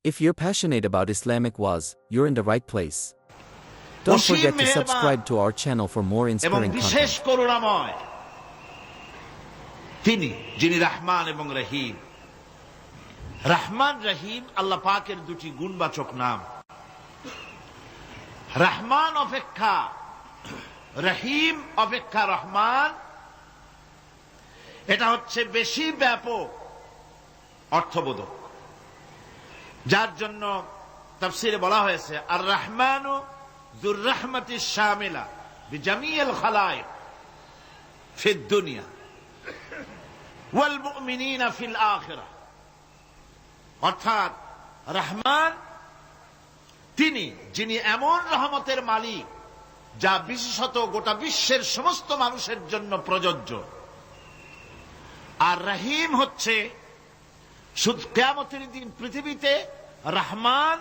If you're passionate about Islamic wa'az, you're in the right place. Don't forget to subscribe to our channel for more inspiring বিশেষ content. করুণাময় তিনি, যিনি রহমান এবং রহিম। রহমান রহিম আল্লাহ পাকের দুটি গুণবাচক নাম। রহমান অপেক্ষা রহিম অপেক্ষা রহমান, এটা হচ্ছে বেশি ব্যাপক অর্থবোধক, যার জন্য তাফসীরে বলা হয়েছে আর রহমানু যুর রাহমাতিশ শামিলা বিজামিল খালায়েক ফিদ দুনিয়া ওয়াল মুমিনিনা ফিল আখিরাহ। অর্থাৎ রহমান তিনি, যিনি এমন রহমতের মালিক যা বিশেষত গোটা বিশ্বের সমস্ত মানুষের জন্য প্রযোজ্য। আর রহিম হচ্ছে শুধু কিয়ামতের দিন পৃথিবীতে রহমান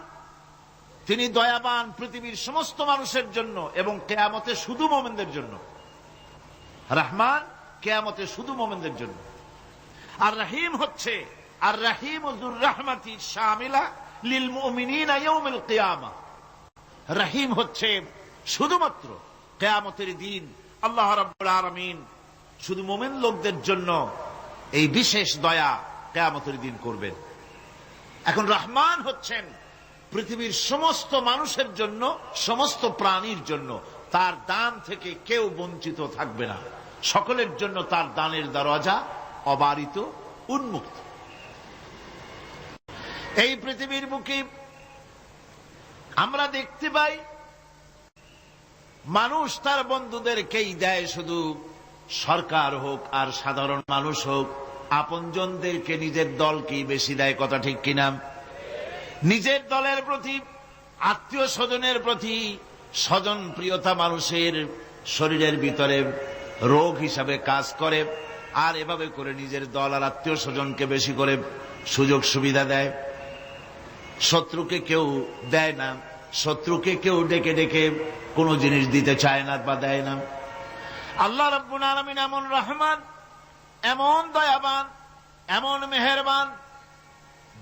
তিনি দয়াবান পৃথিবীর সমস্ত মানুষের জন্য, এবং কিয়ামতে শুধু মুমিনদের জন্য। রহমান কিয়ামতে শুধু মুমিনদের জন্য। আর রহিম হচ্ছে আর রহিম যুর রাহমাতি শামিলা লিল মুমিনিনা ইয়াউমিল কিয়ামাহ। রহিম হচ্ছে শুধুমাত্র কিয়ামতের দিন আল্লাহ রাব্বুল আলামিন শুধু মুমিন লোকদের জন্য এই বিশেষ দয়া কিয়ামতের দিন করবেন। এখন রহমান হচ্ছেন পৃথিবীর সমস্ত মানুষের জন্য, সমস্ত প্রাণীর জন্য। তার দান থেকে কেউ বঞ্চিত থাকবে না, সকলের জন্য তার দানের দরজা অবারিত, উন্মুক্ত। এই পৃথিবীর বুকে আমরা দেখতে পাই মানুষ তার বন্ধুদেরকেই দেয়, শুধু সরকার হোক আর সাধারণ মানুষ হোক, আপনজনদেরকে নিজের দলকেই বেশি দেয়। কথা ঠিক কিনা? নিজের দলের প্রতি, আত্মীয় স্বজনের প্রতি স্বজন প্রিয়তা মানুষের শরীরের ভিতরে রোগ হিসাবে কাজ করে, আর এভাবে করে নিজের দল আর আত্মীয় স্বজনকে বেশি করে সুযোগ সুবিধা দেয়। শত্রুকে কেউ দেয় না, শত্রুকে কেউ ডেকে ডেকে কোনো জিনিস দিতে চায় না বা দেয় না। আল্লাহ রাব্বুল আলামিন এমন রহমান, এমন দয়াবান, এমন মেহেরবান,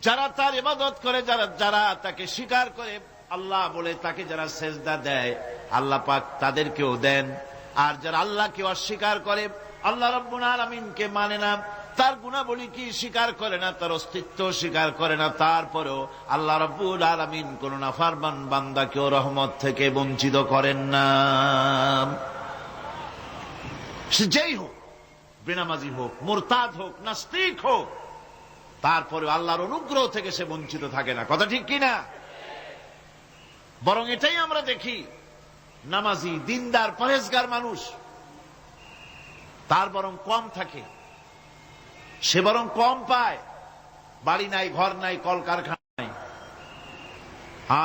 যারা তার ইবাদত করে, যারা তাকে স্বীকার করে, আল্লাহ বলে তাকে যারা সেজদা দেয়, আল্লাহ পাক তাদেরকেও দেন। আর যারা আল্লাহকে অস্বীকার করে, আল্লাহ রাব্বুল আলামিনকে মানে না, তার গুণাবলী কি স্বীকার করে না, তার অস্তিত্ব স্বীকার করে না, তারপরেও আল্লাহ রাব্বুল আলামিন কোন নাফরমান বান্দাকেও রহমত থেকে বঞ্চিত করেন না। সে যেই হোক, বেনামাজি হোক, মুরতাদ হোক, নাস্তিক হোক, তারপরে আল্লাহর অনুগ্রহ থেকে সে বঞ্চিত থাকে না। কথা ঠিক কিনা? বরং এটাই আমরা দেখি, নামাজি, দিনদার, পরেজগার মানুষ তার বরং কম থাকে, সে বরং কম পায়। বাড়ি নাই, ঘর নাই, কলকারখানা নাই,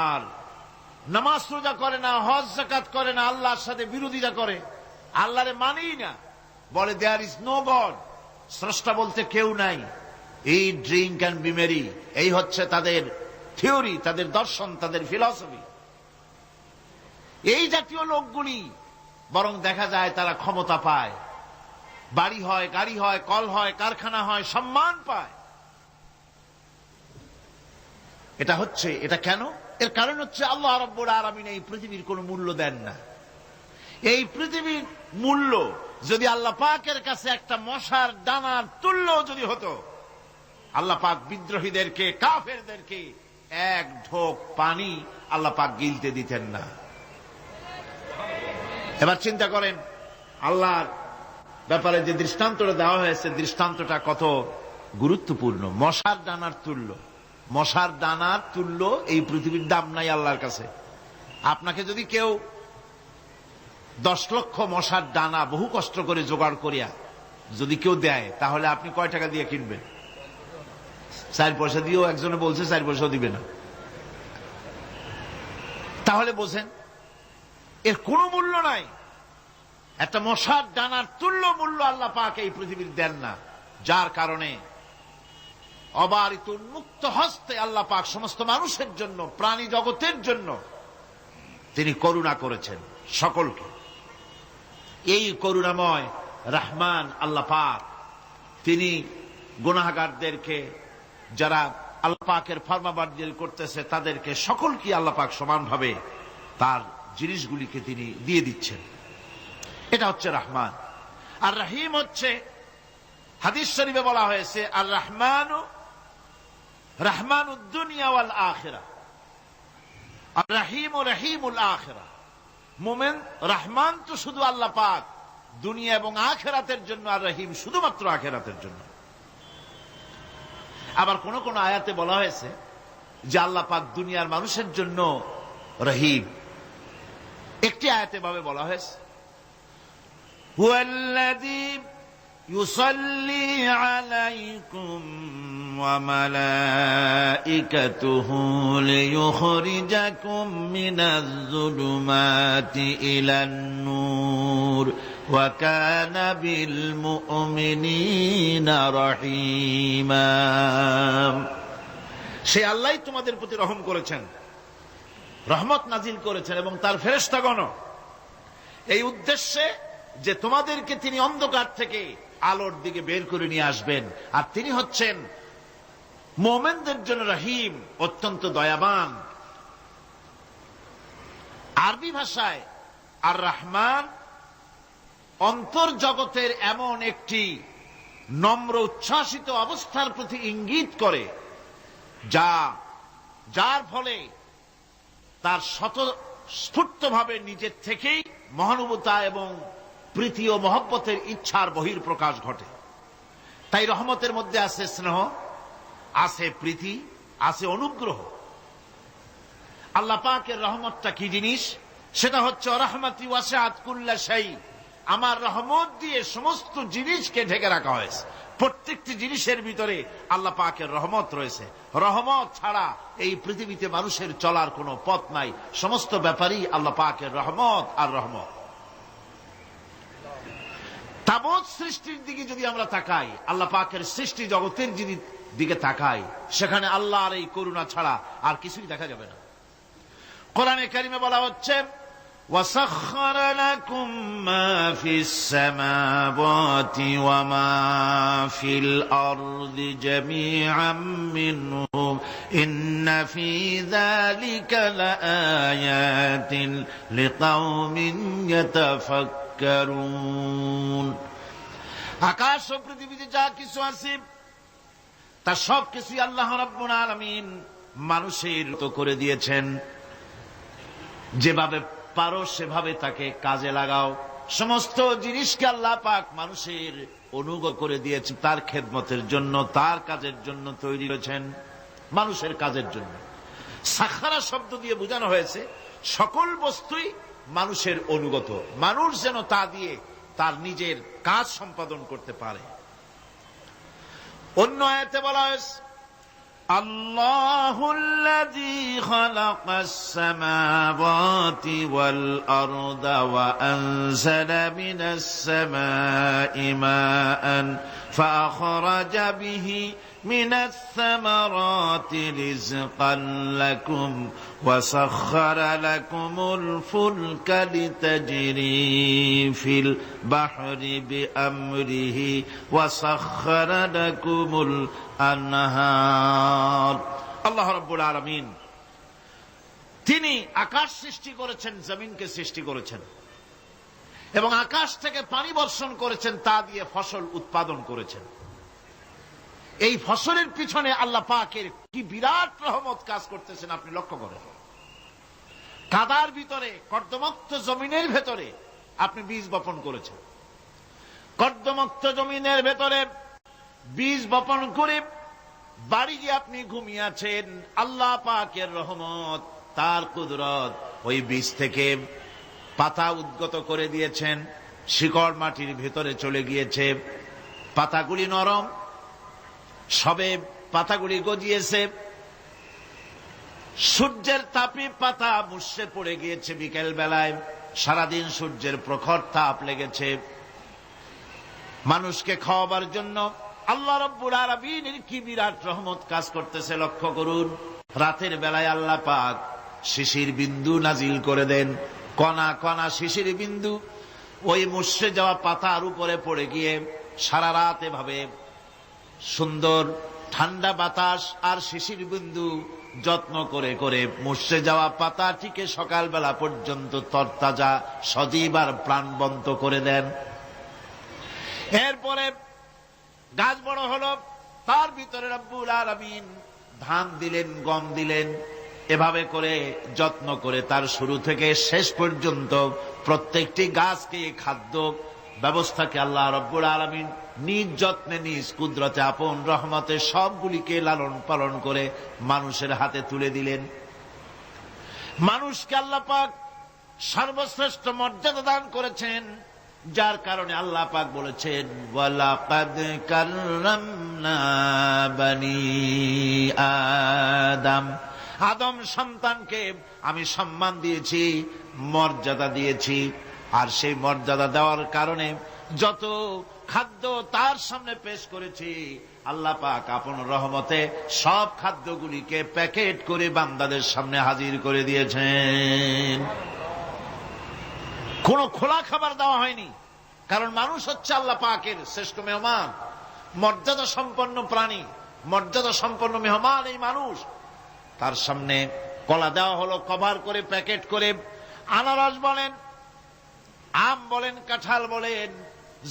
আর নামাজ রোজা করে না, হজ যাকাত করে না, আল্লাহর সাথে বিরোধিতা করে, আল্লাহরে মানেই না, বলে দেয়ার ইজ নো গড, স্রষ্টা বলতে কেউ নাই। এই ড্রিঙ্ক অ্যান্ড বি মেরি, এই হচ্ছে তাদের থিওরি, তাদের দর্শন, তাদের ফিলসফি। এই জাতীয় লোকগুলি বরং দেখা যায় তারা ক্ষমতা পায়, বাড়ি হয়, গাড়ি হয়, কল হয়, কারখানা হয়, সম্মান পায়। এটা কেন? এর কারণ হচ্ছে আল্লাহ রাব্বুল আলামিন এই পৃথিবীর কোনো মূল্য দেন না। এই পৃথিবীর মূল্য যদি আল্লাহ পাকের কাছে একটা মশার দানার তুল্য যদি হতো, আল্লাহ পাক বিদ্রোহীদেরকে, কাফেরদেরকে এক ঢোক পানি আল্লাহ পাক গিলতে দিতেন না। এবার চিন্তা করেন, আল্লাহর ব্যাপারে যে দৃষ্টান্তটা দেওয়া হয়েছে, দৃষ্টান্তটা কত গুরুত্বপূর্ণ। মশার দানার তুল্য, মশার দানার তুল্য এই পৃথিবীর দাম নাই আল্লাহর কাছে। আপনাকে যদি কেউ 10 লক্ষ মশার দানা বহু কষ্ট করে জোগাড় করিয়া যদি কেউ দেয়, তাহলে আপনি কয় টাকা দিয়ে কিনবেন? 4 পয়সা দিয়েও একজনে বলছে 4 পয়সাও দিবে না। তাহলে বোঝেন এর কোনো মূল্য নাই। একটা মশার দানার তুল্য মূল্য আল্লাহ পাক এই পৃথিবীর দেন না, যার কারণে অবারিত উন্মুক্ত হস্তে আল্লাহ পাক সমস্ত মানুষের জন্য, প্রাণী জগতের জন্য তিনি করুণা করেছেন সকলকে। এই করুণাময় রহমান আল্লাহ পাক তিনি গুনাহগারদেরকে, যারা আল্লাহ পাকের ফরমাবরদারি করতেছে তাদেরকে সকলকে আল্লাহ পাক সমানভাবে তার জিনিসগুলিকে তিনি দিয়ে দিচ্ছেন। এটা হচ্ছে রহমান। আর রহিম হচ্ছে, হাদিস শরীফে বলা হয়েছে, আর রহমানু রহমানুদ দুনিয়া ওয়াল আখিরা, আর রহিম ও রহিমুল আখিরা। মোমেন রহমান তো শুধু আল্লাহ পাক দুনিয়া এবং আখিরাতের জন্য, আর রহিম শুধুমাত্র আখিরাতের জন্য। আবার কোন কোন আয়াতে বলা হয়েছে যে আল্লাহ পাক দুনিয়ার মানুষের জন্য রহিম। একটি আয়াতে ভাবে বলা হয়েছে, হুয়াল্লাযী ইউসাল্লি আলাইকুম ওয়া মালাইকাতুহু লিয়ুখরিজাকুম মিনাজ যুলুমাতি ইলান নূর ওয়া কানা বিল মুমিনিনা রহিমা। সে আল্লাহই তোমাদের প্রতি রহম করেছেন, রহমত নাজিল করেছেন, এবং তার ফেরেশতাগণ এই উদ্দেশ্যে যে তোমাদেরকে তিনি অন্ধকার থেকে আলোর দিকে বের করে নিয়ে আসবেন। আর তিনি হচ্ছেন মুমিনদের জন্য রহিম, অত্যন্ত দয়াবান। আরবি ভাষায় আর রহমান অন্তর্জগতের এমন একটি নম্র উচ্ছ্বাসিত অবস্থার প্রতি ইঙ্গিত করে, যার ফলে তার স্বতঃস্ফূর্তভাবে নিজের থেকেই মহানুভবতা এবং প্রীতি ও মহব্বতের ইচ্ছার বহিঃপ্রকাশ ঘটে। তাই রহমতের মধ্যে আছে স্নেহ, আছে প্রীতি, আছে অনুগ্রহ। আল্লাহ পাকের রহমতটা কি জিনিস? সেটা হচ্ছে রহমতি ওয়াসিআত কুল্লা শাই। আমার রহমত দিয়ে সমস্ত জিনিসকে ঢেকে রাখা হয়েছে। প্রত্যেকটি জিনিসের ভিতরে আল্লাহ পাকের রহমত রয়েছে। রহমত ছাড়া এই পৃথিবীতে মানুষের চলার কোনো পথ নাই। সমস্ত ব্যাপারই আল্লাহ পাকের রহমত আর রহমত। তাবৎ সৃষ্টির দিকে যদি আমরা তাকাই, আল্লাহ পাকের সৃষ্টি জগতের দিকে তাকাই, সেখানে আল্লাহর এই করুণা ছাড়া আর কিছুই দেখা যাবে না। কোরআনে কারিমে বলা হচ্ছে, وَسَخَّرَ لَكُم مَّا فِي السَّمَاوَاتِ وَمَا فِي الْأَرْضِ جَمِيعًا مِّنْهُ إِنَّ فِي ذَلِكَ لَآيَاتٍ لِقَوْمٍ يَتَفَكَّرُونَ। আকাশ ও পৃথিবীতে যা কিছু আছে তা সব কিছুই আল্লাহ রাব্বুল আলামিন মানুষের তো করে দিয়েছেন। যেভাবে পারো সেভাবে তাকে কাজে লাগাও। সমস্ত জিনিসকে আল্লাহ পাক মানুষের অনুগ্রহ করে দিয়েছেন, তার খেদমতের জন্য, তার কাজের জন্য তৈরি করেছেন, মানুষের কাজের জন্য। সাখারা শব্দ দিয়ে বোঝানো হয়েছে সকল বস্তুই মানুষের অনুগত, মানুষ যেন তা দিয়ে তার নিজের কাজ সম্পাদন করতে পারে। অন্য আয়াতে বলা হয়েছে, আল্লাহুল্লাযী খালাকাস সামাওয়াতি ওয়াল আরদা ওয়া আনজালা মিনাস সামাই মাআন ফাআখরাজা বিহি মিনাস সামারাতি রিজকান লাকুম ওয়া সাখখারা লাকুমুল ফুলকা লিতাজরি ফিল বাহরি বিআমরিহি ওয়া সাখখারা লাকুমুল আনহার। আল্লাহ রাব্বুল আলামিন তিনি আকাশ সৃষ্টি করেছেন, জমিনকে সৃষ্টি করেছেন, এবং আকাশ থেকে পানি বর্ষণ করেছেন, তা দিয়ে ফসল উৎপাদন করেছেন। এই ফসলের পিছনে আল্লাহ পাকের কি বিরাট রহমত কাজ করতেছেন আপনি লক্ষ্য করেন। কাদার ভিতরে, কর্দমুক্ত জমিনের ভেতরে আপনি বীজ বপন করেছেন। কর্দমুক্ত জমিনের ভেতরে বীজ বপন করে বাড়ি গিয়ে আপনি ঘুমিয়ে আছেন। আল্লাহ পাকের রহমত, তার কুদরত, ওই বীজ থেকে পাতা উদ্গত করে দিয়েছেন, শিকড় মাটির ভেতরে চলে গিয়েছে, পাতাগুলি নরম, সবে পাতাগুলি গজিয়েছে, সূর্যের তাপে পাতা মুষড়ে পড়ে গিয়েছে বিকেল বেলায়, সারাদিন সূর্যের প্রখর তাপ লেগেছে। মানুষকে খাওয়াবার জন্য আল্লাহ রাব্বুল আলামিনের কি বিরাট রহমত কাজ করতেছে লক্ষ্য করুন। রাতের বেলায় আল্লাহ পাক শিশির বিন্দু নাজিল করে দেন, কণা কণা শিশির বিন্দু ওই মুষড়ে যাওয়া পাতার উপরে পড়ে গিয়ে সারা রাত এভাবে সুন্দর ঠান্ডা বাতাস আর শিশির বিন্দু যত্ন করে করে মুষড়ে যাওয়া পাতাটিকে সকালবেলা পর্যন্ত তরতাজা সজীব আর প্রাণবন্ত করে দেন। এরপরে গাছ বড় হলো, তার ভিতরে রব্বুল আলামিন ধান দিলেন, গম দিলেন। এভাবে করে যত্ন করে তার শুরু থেকে শেষ পর্যন্ত প্রত্যেকটি গাছকে খাদ্য ব্যবস্থাকে আল্লাহ রব্বুল আলামিন নিজ যত্নে নিজ কুদরতে আপন রহমতে সবগুলিকে লালন পালন করে মানুষের হাতে তুলে দিলেন। মানুষকে আল্লাহ পাক সর্বশ্রেষ্ঠ মর্যাদা দান করেছেন, যার কারণে আল্লাহ পাক বলেছেন ওয়ালাকাদ কাররামনা বানি আদম, আদম সন্তানকে আমি সম্মান দিয়েছি, মর্যাদা দিয়েছি। আর সেই মর্যাদা দেওয়ার কারণে যত খাদ্য তার সামনে পেশ করেছি, আল্লাহ পাক আপন রহমতে সব খাদ্যগুলিকে প্যাকেট করে বান্দাদের সামনে হাজির করে দিয়েছেন। কোন খোলা খাবার দেওয়া হয়নি, কারণ মানুষ হচ্ছে আল্লাহ পাকের শ্রেষ্ঠ মেহমান, মর্যাদা সম্পন্ন প্রাণী, মর্যাদা সম্পন্ন মেহমান এই মানুষ। তার সামনে কলা দেওয়া হলো কভার করে, প্যাকেট করে। আনারস বলেন, আম বলেন, কাঁঠাল বলেন,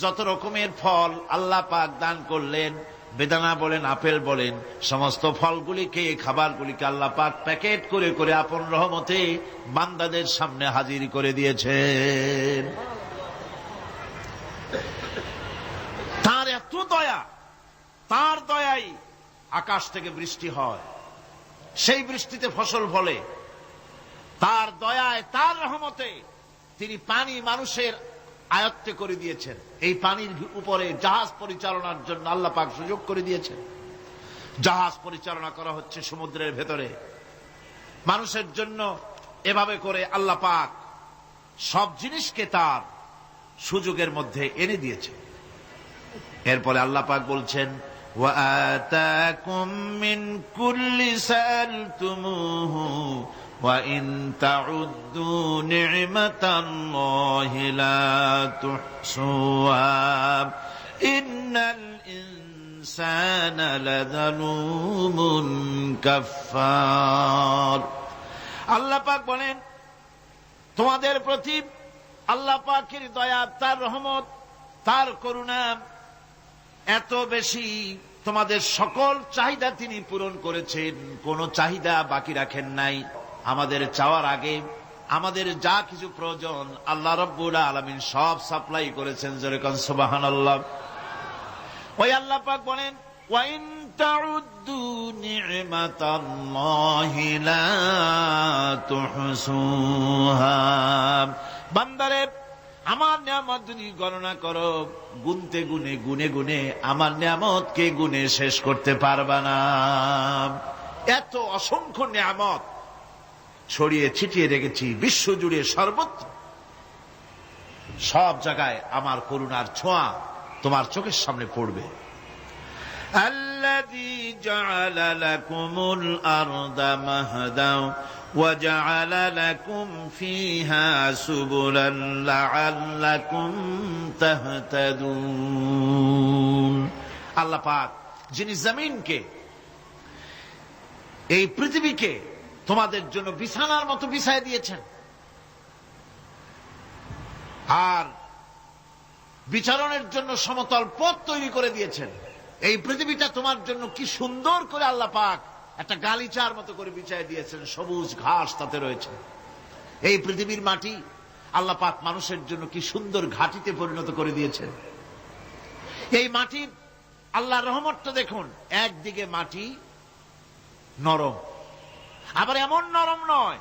যত রকমের ফল আল্লাহ পাক দান করলেন, বেদানা বলেন, আপেল বলেন, সমস্ত ফলগুলিকে, খাবারগুলিকে আল্লাহ পাক প্যাকেট করে করে আপন রহমতে বান্দাদের সামনে হাজির করে দিয়েছেন। তার এত দয়া, তার দয়াই আকাশ থেকে বৃষ্টি হয়, সেই বৃষ্টিতে ফসল ফলে। তার দয়ায়, তার রহমতে তিনি পানি মানুষের আয়ত্তে করে দিয়েছেন। এই পানির উপরে জাহাজ পরিচালনার জন্য আল্লাহ পাক সুযোগ করে দিয়েছেন। জাহাজ পরিচালনা করা হচ্ছে সমুদ্রের ভেতরে মানুষের জন্য। এভাবে করে আল্লাহ পাক সব জিনিসকে তার সুযোগের মধ্যে এনে দিয়েছে। এরপরে আল্লাহ পাক বলছেন ওয়াআতাকুম মিন কুল্লি সালতুমুহু وَإِن تَعُدُّوا نِعْمَةَ اللَّهِ لَا تُحْصُوهَا إِنَّ الْإِنسَانَ لَظَلُومٌ كَفَّارٌ। আল্লাহ পাক বলেন, তোমাদের প্রতি আল্লাহ পাকের দয়া, তার রহমত, তার করুণা এত বেশি, তোমাদের সকল চাহিদা তিনি পূরণ করেছেন, কোন চাহিদা বাকি রাখেন নাই। আমাদের চাওয়ার আগে আমাদের যা কিছু প্রয়োজন আল্লাহ রাব্বুল আলামিন সব সাপ্লাই করেছেন। যেরকম সুবহানাল্লাহ। ওই আল্লাহ পাক বলেন ওয়া ইন তাউদ্দু নি'মাতাল্লাহি লা তুহসুহা, বান্দারে আমার নিয়ামত যদি গণনা করো, গুনতে গুনে গুনে গুনে আমার নিয়ামতকে গুনে শেষ করতে পারবা না। এত অসংখ্য নিয়ামত ছড়িয়ে ছিটিয়ে রেখেছি বিশ্ব জুড়ে, সর্বত্র সব জায়গায় আমার করুণার ছোঁয়া তোমার চোখের সামনে পড়বে। আল্লাযী জাআলা লাকুমুল আরদা মাহদাও ওয়া জাআলা লাকুম ফীহা সুবুলান লাআল্লাকুম তাহতাদুন। আল্লাহ পাক যিনি জমিনকে, এই পৃথিবীকে তোমাদের জন্য বিছানার মতো বিছায় দিয়েছেন, আর বিচরণের জন্য সমতল পথ তৈরি করে দিয়েছেন। এই পৃথিবীটা তোমার জন্য কি সুন্দর করে আল্লাহ পাক একটা গালিচার মতো করে বিছায় দিয়েছেন, সবুজ ঘাস তাতে রয়েছে। এই পৃথিবীর মাটি আল্লাহ পাক মানুষের জন্য কি সুন্দর ঘাটিতে পরিণত করে দিয়েছেন। এই মাটির আল্লাহর রহমতটা দেখুন, একদিকে মাটি নরম, আবার এমন নরম নয়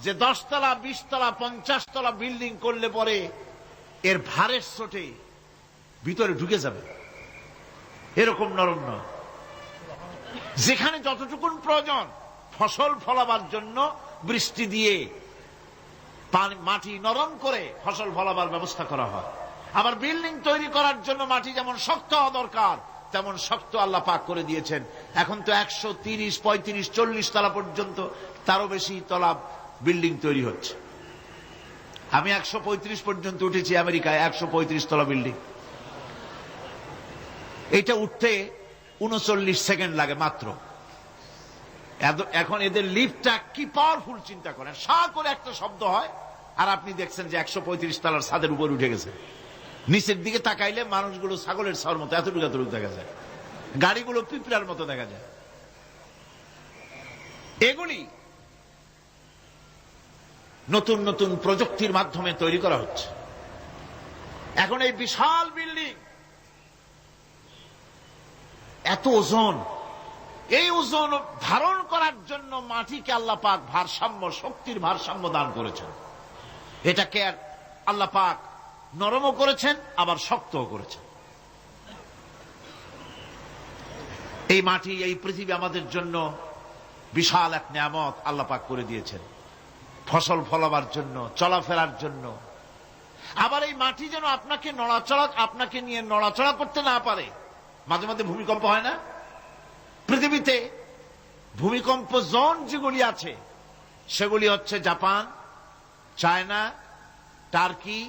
যে 10 তলা 20 তলা 50 তলা বিল্ডিং করলে পরে এর ভারের চোটে ভিতরে ঢুকে যাবে, এরকম নরম নয়। যেখানে যতটুকুন প্রয়োজন ফসল ফলাবার জন্য বৃষ্টি দিয়ে মাটি নরম করে ফসল ফলাবার ব্যবস্থা করা হয়। আবার বিল্ডিং তৈরি করার জন্য মাটি যেমন শক্ত হওয়া দরকার, তেমন শক্ত আল্লাহ পাক করে দিয়েছেন। এখন তো 130, 35, 40 তলা পর্যন্ত, তারও বেশি তলা বিল্ডিং তৈরি হচ্ছে। আমি 135 পর্যন্ত উঠেছি আমেরিকায়, 135 তলা বিল্ডিং। এটা 39 সেকেন্ড লাগে মাত্র। এখন এদের লিফটটা কি পাওয়ারফুল চিন্তা করেন, সা করে একটা শব্দ হয় আর আপনি দেখছেন যে 135 তলার ছাদের উপর উঠে গেছে। নিচের দিকে তাকাইলে মানুষগুলো ছাগলের ছাওয়ার মতো এতটুকু এতটুকু দেখা যায়, গাড়িগুলো পিঁপড়ার মতো দেখা যায়। এগুলি নতুন নতুন প্রযুক্তির মাধ্যমে তৈরি করা হচ্ছে। এখন এই বিশাল বিল্ডিং, এত ওজন, এই ওজন ধারণ করার জন্য মাটিকে আল্লাহ পাক ভারসাম্য, শক্তির ভারসাম্য দান করেছেন। এটাকে আল্লাহ পাক নরমও করেছেন আবার শক্তও করেছেন। এই মাটি, এই পৃথিবী আমাদের জন্য বিশাল এক নিয়ামত আল্লাহ পাক করে দিয়েছেন, ফসল ফলাবার জন্য, চলাফেরার জন্য। আবার এই মাটি যেন আপনাকে নিয়ে নড়াচড়া করতে না পারে। মাঝে মাঝে ভূমিকম্প হয় না? পৃথিবীতে ভূমিকম্প জোন যেগুলি আছে সেগুলি হচ্ছে Japan, China, turkey,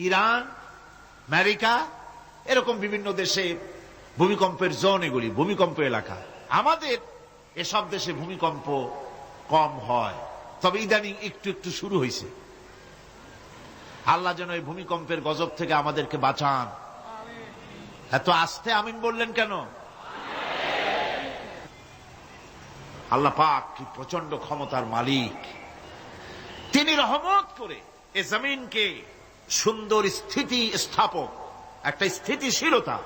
Iran, America, এরকম বিভিন্ন দেশে ভূমিকম্পের জোন, এগুলি ভূমিকম্প এলাকা। আমাদের এসব দেশে ভূমিকম্প কম হয়, তবে ইদানিং একটু একটু শুরু হয়েছে। আল্লাহ যেন এই ভূমিকম্পের গজব থেকে আমাদেরকে বাঁচান। এত আস্তে আমিন বললেন কেন? আল্লাহ পাক কি প্রচন্ড ক্ষমতার মালিক। তিনি রহমত করে এ জমিনকে সুন্দর স্থিতি স্থাপক, একটা স্থিতিশীলতা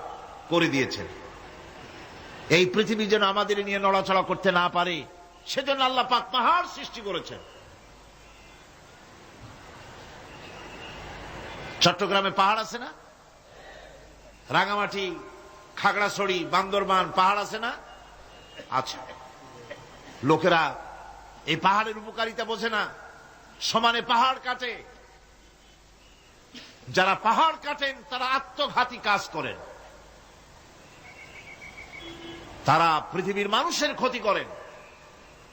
করে দিয়েছেন। এই পৃথিবী যেন আমাদের নিয়ে নড়াচড়া করতে না পারে, সেজন্য আল্লাহ পাক পাহাড় সৃষ্টি করেছেন। চট্টগ্রামে পাহাড় আছে না? রাঙামাটি, খাগড়াছড়ি, বান্দরবান পাহাড় আছে না? আচ্ছা, লোকেরা এই পাহাড়ের উপকারিতা বোঝে না, সমানে পাহাড় কাটে। যারা পাহাড় কাটেন তারা আত্মঘাতী কাজ করেন, তারা পৃথিবীর মানুষের ক্ষতি করেন।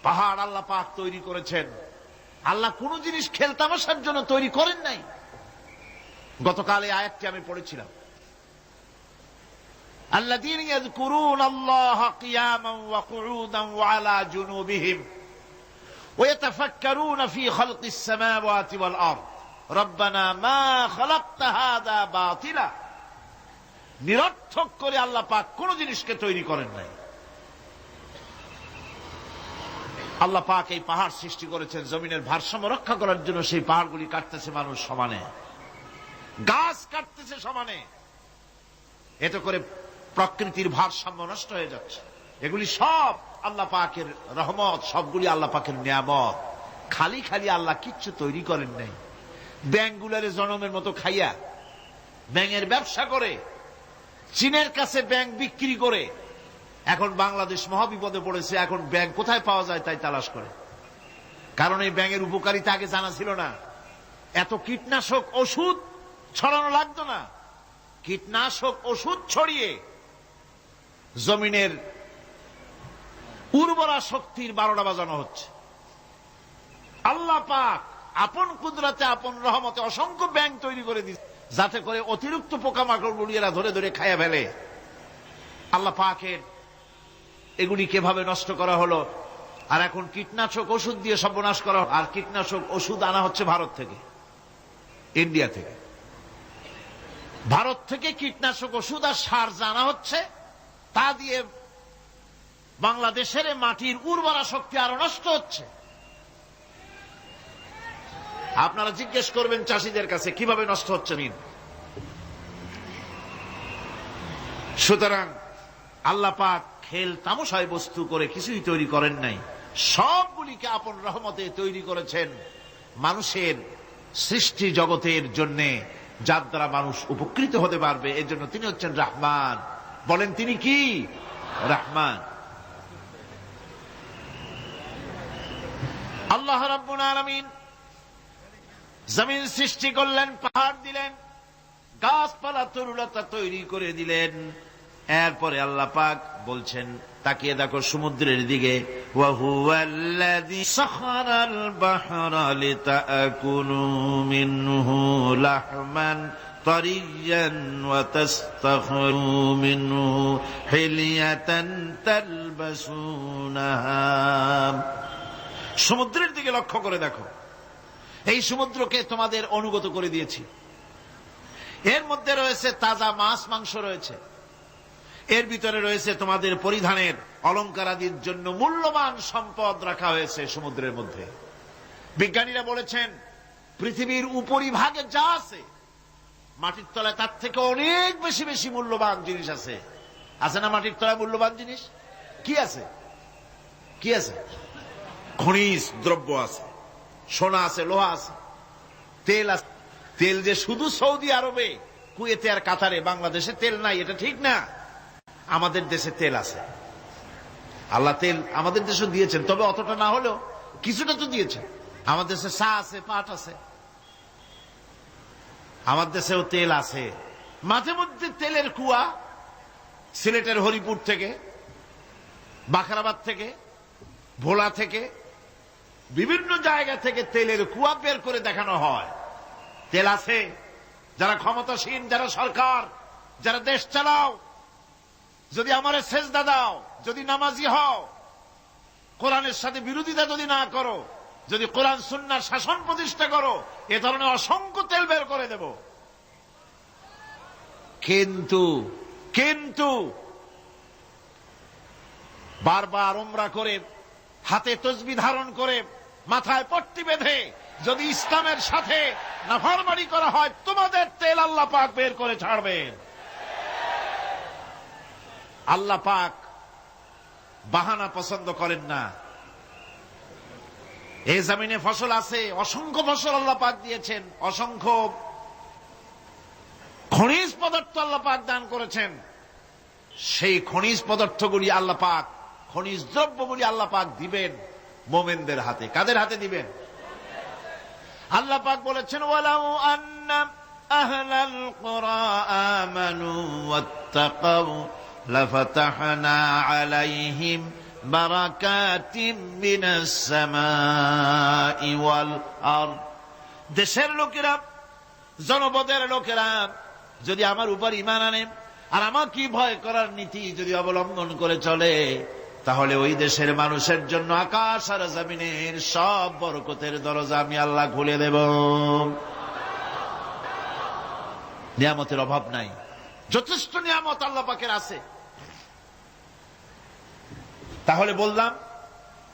পাহাড় আল্লাহ পাক তৈরি করেছেন। আল্লাহ কোন জিনিস খেলতামাশার জন্য তৈরি করেন নাই। গতকাল এই আয়াতটি আমি পড়েছিলাম, الذين يذكرون الله قياما وقعودا وعلى جنوبهم ويتفكرون في خلق السماوات والأرض ربنا ما خلقت هذا باطلا। নিরর্থক করে আল্লাহ পাক কোন জিনিসকে তৈরি করেন নাই। আল্লাহ পাক এই পাহাড় সৃষ্টি করেছেন জমিনের ভারসাম্য রক্ষা করার জন্য। সেই পাহাড়গুলি কাটতেছে মানুষ সমানে, গাছ কাটতেছে সমানে। এতে করে প্রকৃতির ভারসাম্য নষ্ট হয়ে যাচ্ছে। এগুলি সব আল্লাহ পাকের রহমত, সবগুলি আল্লাহ পাকের নিয়ামত। খালি খালি আল্লাহ কিচ্ছু তৈরি করেন নাই। ব্যাঙগুলারে জনমের মতো খাইয়া ব্যাঙের ব্যবসা করে, চীনের কাছে ব্যাঙ বিক্রি করে এখন বাংলাদেশ মহাবিপদে পড়েছে। এখন ব্যাঙ কোথায় পাওয়া যায় তাই তালাশ করে, কারণ এই ব্যাঙের উপকারিতা আগে জানা ছিল না। এত কীটনাশক ওষুধ ছড়ানো লাগতো না। কীটনাশক ওষুধ ছড়িয়ে জমিনের উর্বরা শক্তির 12টা বাজানো হচ্ছে। আল্লাহ পাক আপন কুদরতে, আপন রহমতে অসংখ্য ব্যাঙ তৈরি করে দিচ্ছে, যাতে করে অতিরিক্ত পোকামাকড় গুলি এরা ধরে ধরে খাইয়া ফেলে। আল্লাহ পাকের এগুলি কিভাবে নষ্ট করা হলো। আর এখন কীটনাশক ওষুধ দিয়ে সর্বনাশ করা। আর কীটনাশক ওষুধ আনা হচ্ছে ভারত থেকে, ইন্ডিয়া থেকে। ভারত থেকে কীটনাশক ওষুধ আর সার জানা হচ্ছে, তা দিয়ে বাংলাদেশের মাটির উর্বরা শক্তি আরো নষ্ট হচ্ছে। আপনারা জিজ্ঞেস করবেন চাষীদের কাছে কিভাবে নষ্ট হচ্ছে। সুতরাং আল্লাহ পাক খেল তামাশায় বস্তু করে কিছুই তৈরি করেন নাই, সবগুলিকে আপন রহমতে তৈরি করেছেন মানুষের সৃষ্টি জগতের জন্য, যার দ্বারা মানুষ উপকৃত হতে পারবে। এর জন্য তিনি হচ্ছেন রহমান। বলেন তিনি কি? রহমান। আল্লাহ রাব্বুল আলামিন জমিন সৃষ্টি করলেন, পাহাড় দিলেন, গাছপালা তরুলতা তৈরি করে দিলেন। এরপরে আল্লাহ পাক বলছেন, তাকিয়ে দেখো সমুদ্রের দিকে, ওয়া হুয়াল্লাযী সাখারাল বাহরা লিতাকুলু মিনহু লাহমান طريا وتستخرجوا منه حلية تلبسونها। সমুদ্রের দিকে লক্ষ্য করে দেখো, এই সমুদ্রকে তোমাদের অনুগত করে দিয়েছি। এর মধ্যে রয়েছে তাজা মাছ মাংস রয়েছে, এর ভিতরে রয়েছে তোমাদের পরিধানের অলংকার আদির জন্য মূল্যবান সম্পদ রাখা হয়েছে সমুদ্রের মধ্যে। বিজ্ঞানীরা বলেছেন পৃথিবীর উপরিভাগে যা আছে মাটির তলায় তার থেকে অনেক বেশি বেশি মূল্যবান জিনিস আছে। আছে না মাটির তলায় মূল্যবান জিনিস? কি আছে? কি আছে? খনিজ দ্রব্য আছে, সোনা আছে, লোহা আছে, তেল আছে। তেল যে শুধু সৌদি আরবে, কুয়েতে আর কাতারে, বাংলাদেশে তেল নাই এটা ঠিক না। আমাদের দেশে তেল আছে, আল্লাহ তেল আমাদের দেশে দিয়েছেন, তবে অতটা না হলেও কিছুটা তো দিয়েছেন। আমাদের দেশে চা আছে, পাট আছে, আমার দেশেও তেল আছে। মাঝে মধ্যে তেলের কুয়া সিলেটের হরিপুর থেকে, বাখরাবাদ থেকে, ভোলা থেকে, বিভিন্ন জায়গা থেকে তেলের কুয়া বের করে দেখানো হয়। তেল আছে। যারা ক্ষমতাসীন, যারা সরকার, যারা দেশ চালাও, যদি আমারে সেজদা দাও, যদি নামাজি হও, কোরআনের সাথে বিরোধিতা যদি না করো, যদি কোরআন সুন্নাহর শাসন প্রতিষ্ঠা করো, এ ধরনের অসংখ্য তেল বের করে দেব। কিন্তু বারবার উমরা করে, হাতে তসবিহ ধারণ করে, মাথায় পট্টি বেঁধে যদি ইসলামের সাথে নাফরমানি করা হয়, তোমাদের তেল আল্লাহ পাক বের করে ছাড়বেন। আল্লাহ পাক বাহানা পছন্দ করেন না। এই জমিনে ফসল আছে, অসংখ্য ফসল আল্লাহ পাক দিয়েছেন, অসংখ্য খনিজ পদার্থ আল্লাহ পাক দান করেছেন। সেই খনিজ পদার্থগুলি আল্লাহ পাক, খনিজ দ্রব্যগুলি আল্লাহ পাক দিবেন মোমেনদের হাতে। কাদের হাতে দিবেন? আল্লাহ পাক বলেছেন, ওয়ালাউ আন্না আহলাল কুরা আমানু ওয়াত্তাকাউ লাফাতাহনা আলাইহিম বারাকাতিম মিনাস সামাই ওয়াল আরদ। দেশের লোকেরা, জনপদের লোকেরা যদি আমার উপর ঈমান আনে আর আমার কি ভয় করার নীতি যদি অবলম্বন করে চলে, তাহলে ওই দেশের মানুষের জন্য আকাশ আর জমিনের সব বরকতের দরজা আমি আল্লাহ খুলে দেব। নিয়ামতের অভাব নাই, যথেষ্ট নিয়ামত আল্লাহ পাকের আছে। তাহলে বললাম,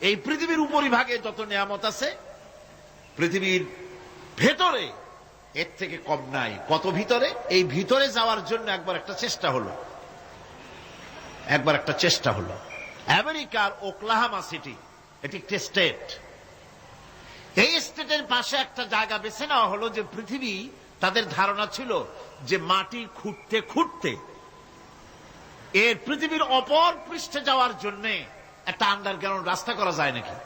এই পৃথিবীর উপরিভাগে যত নিয়ামত আছে, পৃথিবীর ভেতরে এর থেকে কম নাই। কত ভিতরে? এই ভিতরে যাওয়ার জন্য একবার একটা চেষ্টা হলো। আমেরিকার ওকলাহামা সিটি, এটি একটি স্টেট। এই স্টেটের পাশে একটা জায়গা বেছে নেওয়া হলো, যে পৃথিবী, তাদের ধারণা ছিল যে মাটি খুঁড়তে খুঁড়তে এর পৃথিবীর অপর পৃষ্ঠে যাওয়ার জন্য একটা আন্ডারগ্রাউন্ড রাস্তা করা যায় নাকি।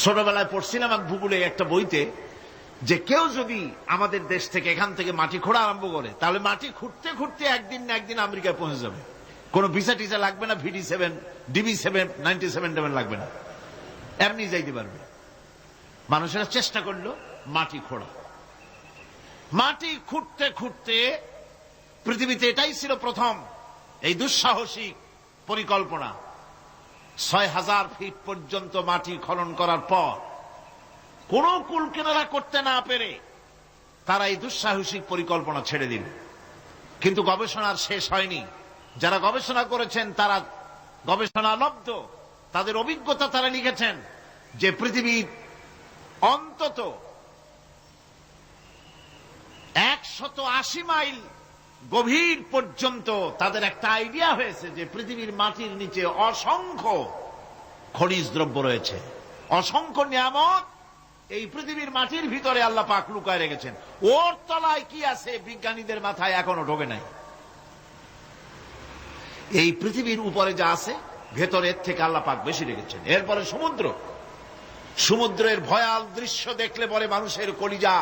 ছোটবেলায় পড়ছিলাম এক ভূগোলে একটা বইতে, যে কেউ যদি আমাদের দেশ থেকে, এখান থেকে মাটি খোঁড়া আরম্ভ করে, তাহলে মাটি খুঁড়তে খুঁড়তে একদিন না একদিন আমেরিকায় পৌঁছে যাবে। কোন ভিসা টিসা লাগবে না, VD7, DB7, 97 লাগবে না, এমনি যাইতে পারবে। মানুষেরা চেষ্টা করলো মাটি খোঁড়া। মাটি খুঁড়তে খুঁড়তে পৃথিবীতে এটাই ছিল প্রথম এই দুঃসাহসিক পরিকল্পনা। 6000 ফিট পর্যন্ত মাটি খনন করার পর কোন কুল কিনারা করতে না পেরে তারা এই দুঃসাহসিক পরিকল্পনা ছেড়ে দিল। কিন্তু গবেষণার শেষ হয়নি। যারা গবেষণা করেছেন তারা গবেষণালব্ধ, তাদের অভিজ্ঞতা তারা লিখেছেন যে পৃথিবীর অন্তত 180 মাইল গভীর পর্যন্ত তাদের একটা আইডিয়া হয়েছে যে পৃথিবীর মাটির নিচে অসংখ্য খনিজ দ্রব্য রয়েছে, অসংখ্য নিয়ামত এই পৃথিবীর মাটির ভিতরে আল্লাহ পাক লুকায় রেখেছেন। ওর তলায় কি আছে বিজ্ঞানীদের মাথায় এখনো ঢোকে নাই। এই পৃথিবীর উপরে যা আছে ভেতরের থেকে আল্লাহ পাক বেশি রেখেছেন। এরপরে সমুদ্রের ভয়াল দৃশ্য দেখলে পরে মানুষের কলিজা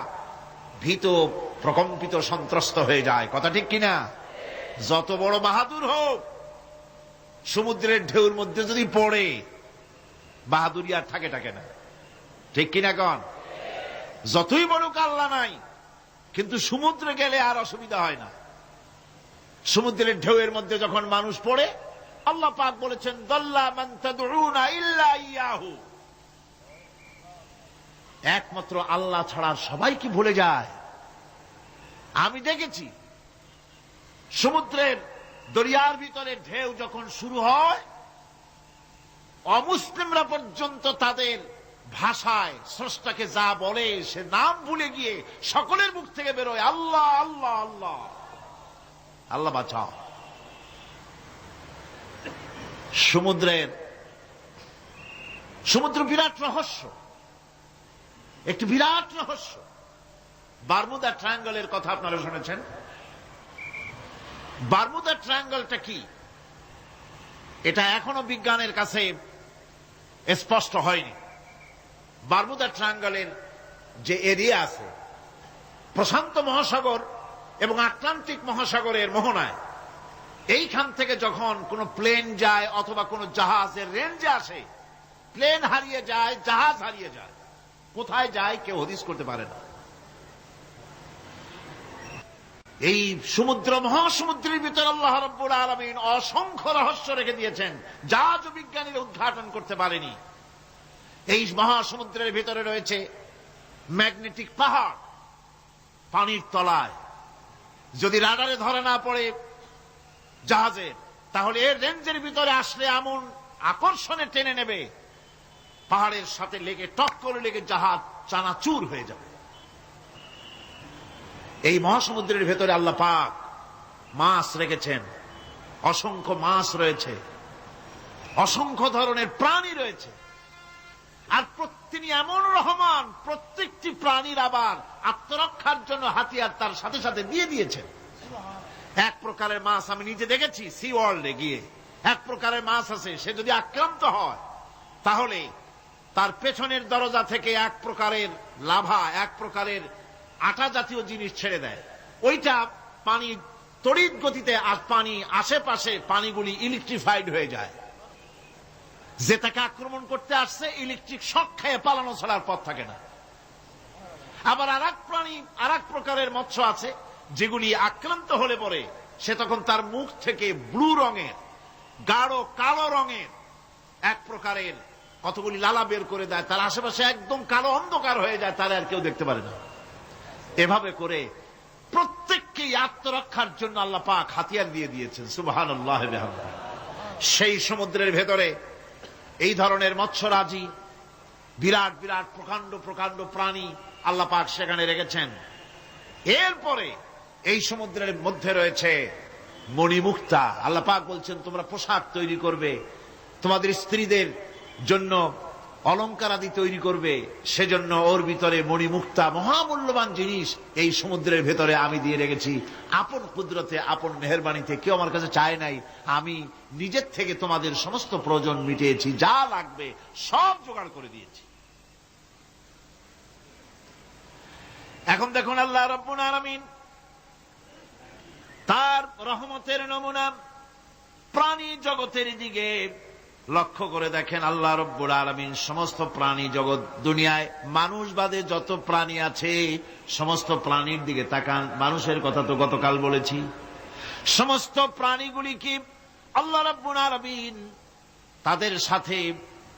ভীত, প্রকম্পিত, সন্ত্রস্ত হয়ে যায়। কথা ঠিক কিনা? যত বড় বাহাদুর হোক, সমুদ্রের ঢেউর মধ্যে যদি পড়ে, বাহাদুরি আর থাকে না। ঠিক কিনা কন? যতই বড় আল্লাহ নাই, কিন্তু সমুদ্রে গেলে আর অসুবিধা হয় না। সমুদ্রের ঢেউয়ের মধ্যে যখন মানুষ পড়ে, আল্লাহ পাক বলেছেন দাল্লা মান তাদউনা ইল্লা ইয়াহু, একমাত্র আল্লাহ ছাড়া সবাই কি ভুলে যায়। আমি দেখেছি সমুদ্রের দরিয়ার ভিতরে ঢেউ যখন শুরু হয়, অমুসলিমরা পর্যন্ত তাদের ভাষায় স্রষ্টাকে যা বলে সে নাম ভুলে গিয়ে সকলের মুখ থেকে বেরোয় আল্লাহ আল্লাহ আল্লাহ, আল্লাহ বাঁচাও। সমুদ্র বিরাট রহস্য, একটি বিরাট রহস্য। বারমুদা ট্রায়াঙ্গলের কথা আপনারা শুনেছেন। বারমুদা ট্রায়াঙ্গলটা কি, এটা এখনো বিজ্ঞানের কাছে স্পষ্ট হয়নি। বারমুদা ট্রায়াঙ্গলের যে এরিয়া আছে, প্রশান্ত মহাসাগর এবং আটলান্টিক মহাসাগরের মোহনায়, এইখান থেকে যখন কোনো প্লেন যায় অথবা কোনো জাহাজের রেঞ্জে আসে, প্লেন হারিয়ে যায়, জাহাজ হারিয়ে যায়, কোথায় যায় কেউ হদিস করতে পারে না। এই সমুদ্র মহাসমুদ্রের ভিতরে আল্লাহ রাব্বুল আলামিন অসংখ্য রহস্য রেখে দিয়েছেন, যা আজও বিজ্ঞানীরা উদ্ঘাটন করতে পারেনি। এই মহাসমুদ্রের ভিতরে রয়েছে ম্যাগনেটিক পাহাড় পানির তলায়। যদি রাডারে ধরে না পড়ে জাহাজের, তাহলে এর রেঞ্জের ভিতরে আসলে এমন আকর্ষণে টেনে নেবে, পাহাড়ের সাথে লেগে টক করে লেগে জাহাজ চানাচুর হয়ে যাবে। এই মহাসমুদ্রের ভেতরে আল্লাহ পাক মাছ রেখেছেন, অসংখ্য মাছ রয়েছে, অসংখ্য ধরনের প্রাণী রয়েছে। আর তিনি এমন রহমান, প্রত্যেকটি প্রাণীর আবার আত্মরক্ষার জন্য হাতিয়ার তার সাথে সাথে দিয়ে দিয়েছেন। এক প্রকারের মাছ আমি নিজে দেখেছি সি ওয়ার্ল্ডে গিয়ে, এক প্রকারের মাছ আছে, সে যদি আক্রান্ত হয় তাহলে তার পেছনের দরজা থেকে এক প্রকারের লাভা, এক প্রকারের আটা জাতীয় জিনিস ছেড়ে দেয়। ওইটা পানি তড়িৎ গতিতে, আর পানি আশেপাশে পানিগুলি ইলেকট্রিফাইড হয়ে যায়। যে তাকে আক্রমণ করতে আসছে ইলেকট্রিক শক খেয়ে পালানো ছাড়ার পথ থাকে না। আবার আর এক প্রাণী, আর এক প্রকারের মৎস্য আছে, যেগুলি আক্রান্ত হলে পরে সে তখন তার মুখ থেকে ব্লু রঙের, গাঢ় কালো রঙের এক প্রকারের কতগুলি লালা বের করে দেয়, তার আশেপাশে একদম কালো অন্ধকার হয়ে যায়, তারা আর কেউ দেখতে পারে না। এভাবে করে প্রত্যেককেই আত্মরক্ষার জন্য আল্লাহ পাক হাতিয়ার দিয়ে দিয়েছেন। সুবহানাল্লাহ ওয়া বিহামদিহি। সেই সমুদ্রের ভেতরে এই ধরনের মৎস্যরাজি, বিরাট বিরাট প্রকাণ্ড প্রকাণ্ড প্রাণী আল্লাহ পাক সেখানে রেখেছেন। এরপরে এই সমুদ্রের মধ্যে রয়েছে মণিমুক্তা। আল্লাহ পাক বলছেন তোমরা পোশাক তৈরি করবে, তোমাদের স্ত্রীদের জন্য অলংকার আদি তৈরি করবে, সেজন্য ওর ভিতরে মণিমুক্তা মহামূল্যবান জিনিস এই সমুদ্রের ভেতরে আমি দিয়ে রেখেছি। আপন কুদরতে, আপন মেহেরবানিতে, কেউ আমার কাছে চায় নাই, আমি নিজের থেকে তোমাদের সমস্ত প্রয়োজন মিটিয়েছি, যা লাগবে সব জোগাড় করে দিয়েছি। এখন দেখুন আল্লাহ রাব্বুল আলামিন তার রহমতের নমুনা প্রাণী জগতের দিকে লক্ষ্য করে দেখেন। আল্লাহ রাব্বুল আলামিন সমস্ত প্রাণী জগৎ, দুনিয়ায় মানুষ বাদে যত প্রাণী আছে সমস্ত প্রাণীর দিকে তাকান। মানুষের কথা তো গতকাল বলেছি। সমস্ত প্রাণীগুলি কি আল্লাহ রাব্বুল আলামিন তাদের সাথে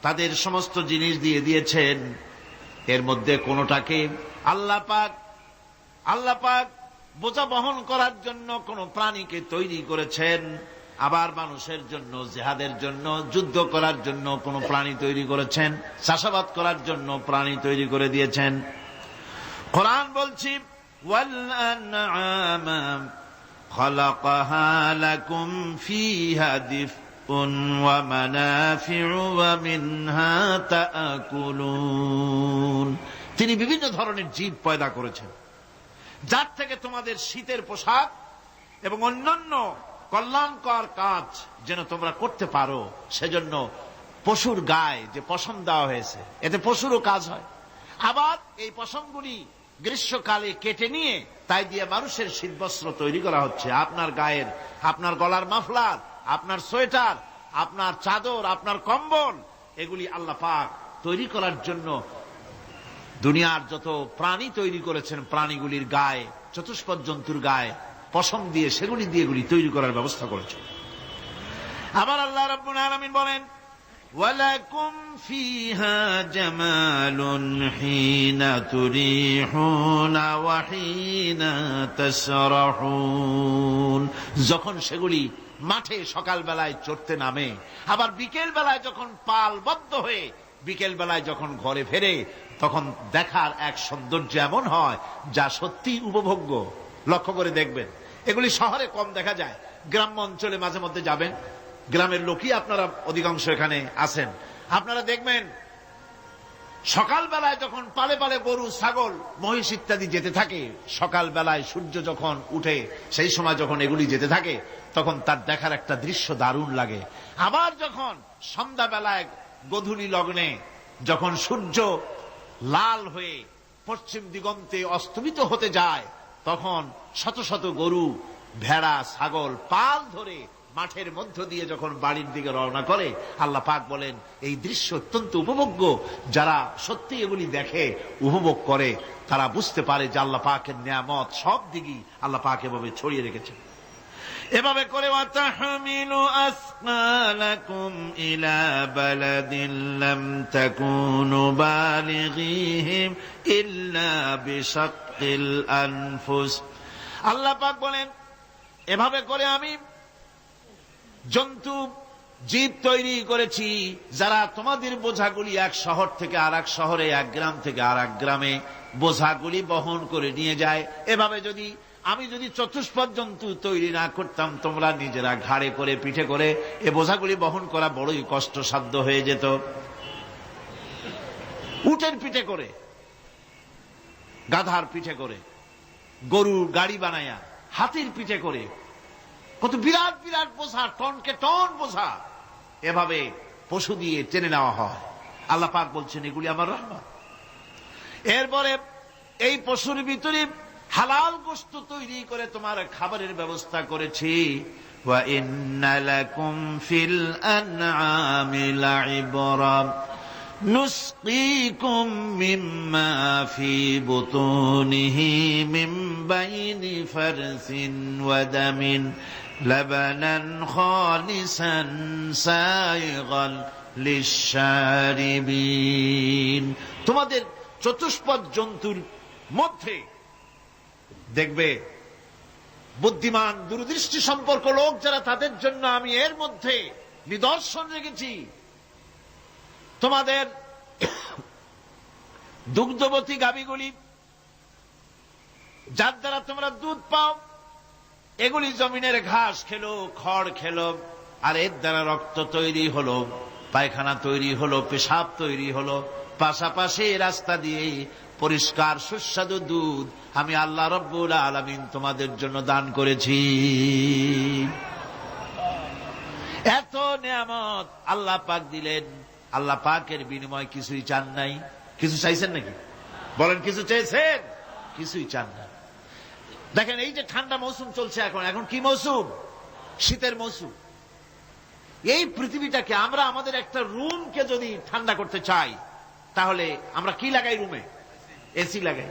তাদের সমস্ত জিনিস দিয়ে দিয়েছেন। এর মধ্যে কোনটাকে আল্লাহ পাক বোঝা বহন করার জন্য কোন প্রাণীকে তৈরি করেছেন, আবার মানুষের জন্য, জিহাদের জন্য, যুদ্ধ করার জন্য কোন প্রাণী তৈরি করেছেন, চাষাবাদ করার জন্য প্রাণী তৈরি করে দিয়েছেন। কোরআন বলছি ওয়াল আনআমা খালাকাহা লাকুম ফিহা দিফউন ওয়া মানাফিউ ওয়া মিনহা তাআকুলুন। তিনি বিভিন্ন ধরনের জীব পয়দা করেছেন, যার থেকে তোমাদের শীতের পোশাক এবং অন্যান্য কল্যাণকর কাজ যেন তোমরা করতে পারো, সেজন্য পশুর গায়ে যে পশম দেওয়া হয়েছে, এতে পশুরও কাজ হয়। আবার এই পশমগুলি গ্রীষ্মকালে কেটে নিয়ে তাই দিয়ে মানুষের শীতবস্ত্র তৈরি করা হচ্ছে। আপনার গায়ের, আপনার গলার মাফলার, আপনার সোয়েটার, আপনার চাদর, আপনার কম্বল, এগুলি আল্লাহ পাক তৈরি করার জন্য দুনিয়ার যত প্রাণী তৈরি করেছেন, প্রাণীগুলির গায়ে চতুষ্পদ জন্তুর গায়ে পশম দিয়ে সেগুলি দিয়ে এগুলি তৈরি করার ব্যবস্থা করেছে। আবার আল্লাহ রাব্বুল আলামিন বলেন, ওয়ালাকুম ফিহা জামালুন হিনা তুরিহুনা ওয়া হিনা তাসরাহুন। যখন সেগুলি মাঠে সকাল বেলায় চড়তে নামে, আবার বিকেল বেলায় যখন পালবদ্ধ হয়ে বিকেল বেলায় যখন ঘরে ফেরে, তখন দেখার এক সৌন্দর্য এমন হয় যা সত্যি উপভোগ্য। লক্ষ্য করে দেখবেন, এগুলি শহরে কম দেখা যায়, গ্রাম্য অঞ্চলে মাঝে মধ্যে যাবেন, গ্রামের লোকই আপনারা অধিকাংশ এখানে আছেন, আপনারা দেখবেন সকাল বেলায় যখন পালে পালে গরু, ছাগল, মহিষ ইত্যাদি যেতে থাকে, সকাল বেলায় সূর্য যখন উঠে সেই সময় যখন এগুলি যেতে থাকে, তখন তার দেখার একটা দৃশ্য দারুণ লাগে। আবার যখন সন্ধ্যা বেলায় গোধূলি লগ্নে যখন সূর্য লাল হয়ে পশ্চিম দিগন্তে অস্তমিত হতে যায়, তখন শত শত গরু, ভেড়া, ছাগল পাল ধরে মাঠের মধ্য দিয়ে যখন বাড়ির দিকে রওনা করে, আল্লাহ পাক বলেন এই দৃশ্য অত্যন্ত উপভোগ্য। যারা সত্যি এগুলি দেখে, উপভোগ করে, তারা বুঝতে পারে যে আল্লাহ পাকের নিয়ামত সব দিকেই আল্লাহ পাক এভাবে ছড়িয়ে রেখেছেন। এভাবে করে ওয়াতাহমিলু আসকালাকুম ইলা বালাদিন লাম তাকুনু বালিগিহিম ইল্লা বিশাক্কিল আনফুস। আল্লাহ পাক বলেন, এভাবে করে আমি জন্তু জীব তৈরি করেছি যারা তোমাদের বোঝাগুলি এক শহর থেকে আর এক শহরে, এক গ্রাম থেকে আর এক গ্রামে বোঝাগুলি বহন করে নিয়ে যায়। এভাবে আমি যদি চতুষ্পদ জন্তু তৈরি না করতাম, তোমরা নিজেরা ঘাড়ে করে, পিঠে করে এ বোঝাগুলি বহন করা বড়ই কষ্টসাধ্য হয়ে যেত। উটের পিঠে করে, গাধার পিঠে করে, গরুর গাড়ি বানায়া, হাতির পিঠে করে, কত বিরাট বিরাট বোঝা, টনকে টন বোঝা এভাবে পশু দিয়ে টেনে নেওয়া হয়। আল্লাহ পাক বলছেন এগুলি আমার রহমত। এরপরে এই পশুর ভিতরে হালাল গোশত তৈরি করে তোমার খাবারের ব্যবস্থা করেছি। ওয়া ইন্না লাকুম ফিল আনআমি লাইবরা নুসকিকুম মিম্মা ফি বুতুনিহি মিন বাইনি ফারসিন ওয়া দামিন লাবানান খালিসান সাইগান লিশশারিবিন। তোমাদের চতুষ্পদ জন্তুর মধ্যে দেখবে বুদ্ধিমান, দূরদৃষ্টি সম্পর্ক লোক যারা, তাদের জন্য আমি এর মধ্যে নিদর্শন রেখেছি। তোমাদের দুগ্ধবতী গাভীগুলি, যার দ্বারা তোমরা দুধ পাও, এগুলি জমিনের ঘাস খেলো, খড় খেলো, আর এর দ্বারা রক্ত তৈরি হলো, পায়খানা তৈরি হলো, পেশাব তৈরি হলো, পাশাপাশি রাস্তা দিয়ে পরিষ্কার সুস্বাদু দুধ আমি আল্লাহ রব্বুল আলামিন তোমাদের জন্য দান করেছি। এত নিয়ামত আল্লাহ পাক দিলেন, আল্লাহ পাকের বিনিময় কিছুই চান নাই। কিছু চাইছেন নাকি? বলেন, কিছু চেয়েছেন? কিছুই চান না। দেখেন, এই যে ঠান্ডা মৌসুম চলছে, এখন কি মৌসুম? শীতের মৌসুম। এই পৃথিবীটাকে আমরা, আমাদের একটা রুমকে যদি ঠান্ডা করতে চাই, তাহলে আমরা কি লাগাই? রুমে এসি লাগাই।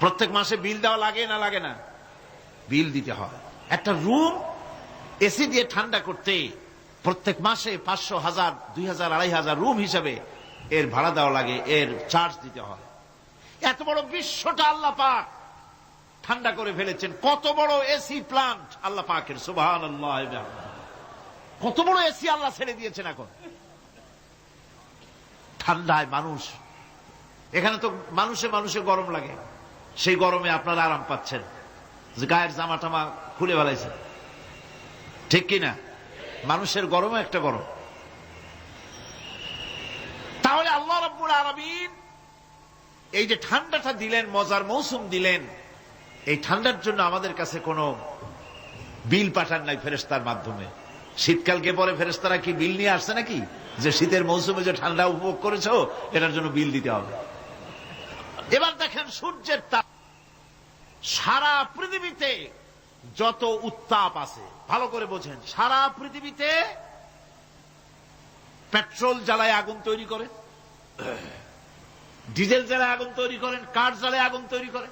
প্রত্যেক মাসে বিল দেওয়া লাগে না লাগে না? বিল দিতে হয়। একটা রুম এসি দিয়ে ঠান্ডা করতে প্রত্যেক মাসে 500, 1000, 2000, 2500 রুম হিসাবে এর ভাড়া দেওয়া লাগে, এর চার্জ দিতে হয়। এত বড় বিশ্বটা আল্লাহ পাক ঠান্ডা করে ফেলেছেন। কত বড় এসি প্লান্ট আল্লাহ পাকের, সুবহানাল্লাহ। কত বড় এসি আল্লাহ ছেড়ে দিয়েছেন। এখন ঠান্ডায় মানুষ, এখানে তো মানুষে গরম লাগে, সেই গরমে আপনারা আরাম পাচ্ছেন, যে গায়ের জামা টামা খুলে ফেলাইছেন, ঠিক কিনা? মানুষের গরমে একটা গরম। তাহলে আল্লাহ রাব্বুল আলামিন এই যে ঠান্ডাটা দিলেন, মজার মৌসুম দিলেন, এই ঠান্ডার জন্য আমাদের কাছে কোনো বিল পাঠান নাই ফেরেশতার মাধ্যমে। শীতকালকে পরে ফেরেশতারা কি বিল নিয়ে আসছে নাকি, যে শীতের মৌসুমে যে ঠান্ডা উপভোগ করেছো এটার জন্য বিল দিতে হবে? এবার দেখেন সূর্যের তাপ, সারা পৃথিবীতে যত উত্তাপ আছে, ভালো করে বোঝেন, সারা পৃথিবীতে পেট্রোল জ্বালায় আগুন তৈরি করে, ডিজেল জ্বালায় আগুন তৈরি করেন, কাঠ জ্বালায় আগুন তৈরি করে,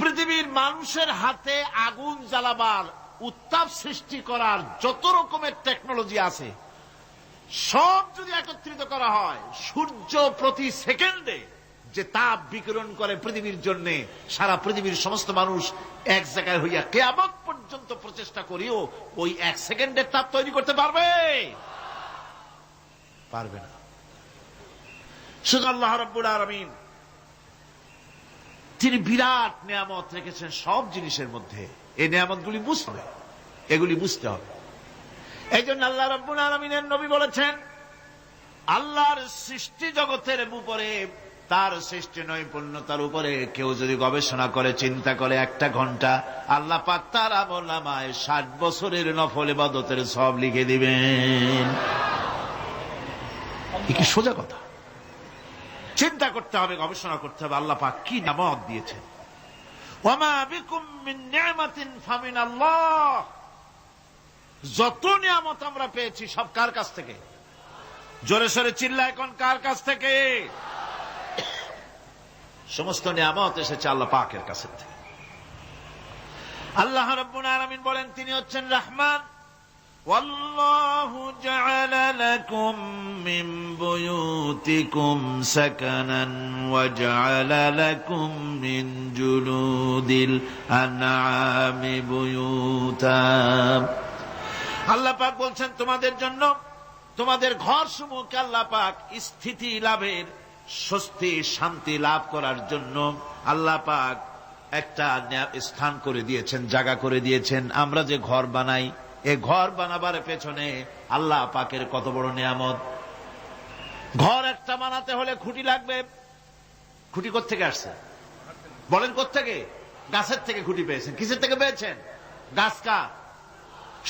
পৃথিবীর মানুষের হাতে আগুন জ্বালাবার, উত্তাপ সৃষ্টি করার যত রকমের টেকনোলজি আছে, সব যদি একত্রিত করা হয়, সূর্য প্রতি সেকেন্ডে যে তাপ বিকিরণ করে পৃথিবীর জন্য, সারা পৃথিবীর সমস্ত মানুষ এক জায়গায় হইয়া কিয়ামত পর্যন্ত প্রচেষ্টা করিও ওই এক সেকেন্ডের তাপ তৈরি করতে পারবে? পারবে না। শুধু আল্লাহ রাব্বুল আলামিন তিনি বিরাট নিয়ামত রেখেছেন সব জিনিসের মধ্যে। এই নিয়ামতগুলি বুঝতে হবে, এগুলি বুঝতে হবে। এই জন্য আল্লাহ রাব্বুল আলামিনের নবী বলেছেন, আল্লাহর সৃষ্টি জগতের উপরে, তার সৃষ্টি নৈপুণ্যতার উপরে কেউ যদি গবেষণা করে, চিন্তা করে 1 ঘন্টা, আল্লাহ পাক তার আমলনামায় 60 বছরের নফল ইবাদতের সওয়াব লিখে দিবেন। কি সোজা কথা। চিন্তা করতে হবে, গবেষণা করতে হবে আল্লাহ পাক কি নিয়ামত দিয়েছেন। ওয়ামা বিকুম মিন নি'মাতিন ফামিনাল্লাহ। যত নিয়ামত আমরা পেয়েছি সব কার কাছ থেকে? জোরে সোরে চিল্লা এখন, কার কাছ থেকে? সমস্ত নিয়ামত এসেছে আল্লাহ পাকের কাছ থেকে। আল্লাহ রাব্বুল আলামিন বলেন তিনি হচ্ছেন রহমান। ওয়াল্লাহু জাআলা লাকুম মিন বুয়ুতিকুম সাকানান ওয়া জাআলা লাকুম মিন জুলুদিল আনআমি বুয়ুতা। আল্লাহ পাক বলছেন তোমাদের জন্য, তোমাদের ঘর সমূহকে আল্লাহ পাক স্থিতি লাভের, স্বস্তি শান্তি লাভ করার জন্য আল্লাহ পাক একটা স্থান করে দিয়েছেন, জায়গা করে দিয়েছেন। আমরা যে ঘর বানাই, এই ঘর বানাবার পেছনে আল্লাহ পাকের কত বড় নিয়ামত। ঘর একটা বানাতে হলে খুঁটি লাগবে। খুঁটি কোত্থেকে আসছে বলেন? কোত্থেকে? গাছের থেকে খুঁটি পেয়েছেন। কিসের থেকে পেয়েছেন? গাছ কা।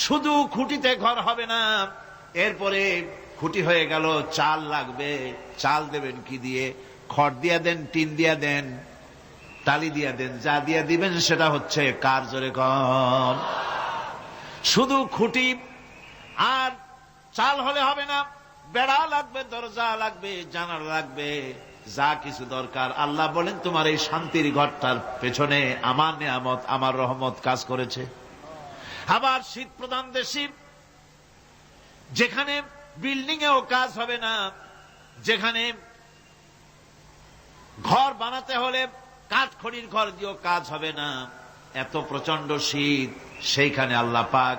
শুধু খুঁটিতে ঘর হবে না, এরপরে খুঁটি হয়ে গেল, চাল লাগবে। চাল দেবেন কি দিয়ে? খড় দিয়া দেন, টিন দিয়া দেন, টালি দিয়া দেন, যা দিয়া দিবেন সেটা হচ্ছে কার? জোরে কম। শুধু খুঁটি আর চাল হলে হবে না, বেড়া লাগবে, দরজা লাগবে, জানালা লাগবে, যা কিছু দরকার। আল্লাহ বলেন তোমার এই শান্তির ঘরটার পেছনে আমার নিয়ামত, আমার রহমত কাজ করেছে। আবার শীত প্রধান দেশে যেখানে বিল্ডিং এও কাজ হবে না, যেখানে ঘর বানাতে হলে কাঠখড়ির ঘর দিয়েও কাজ হবে না, এত প্রচন্ড শীত, সেইখানে আল্লাহ পাক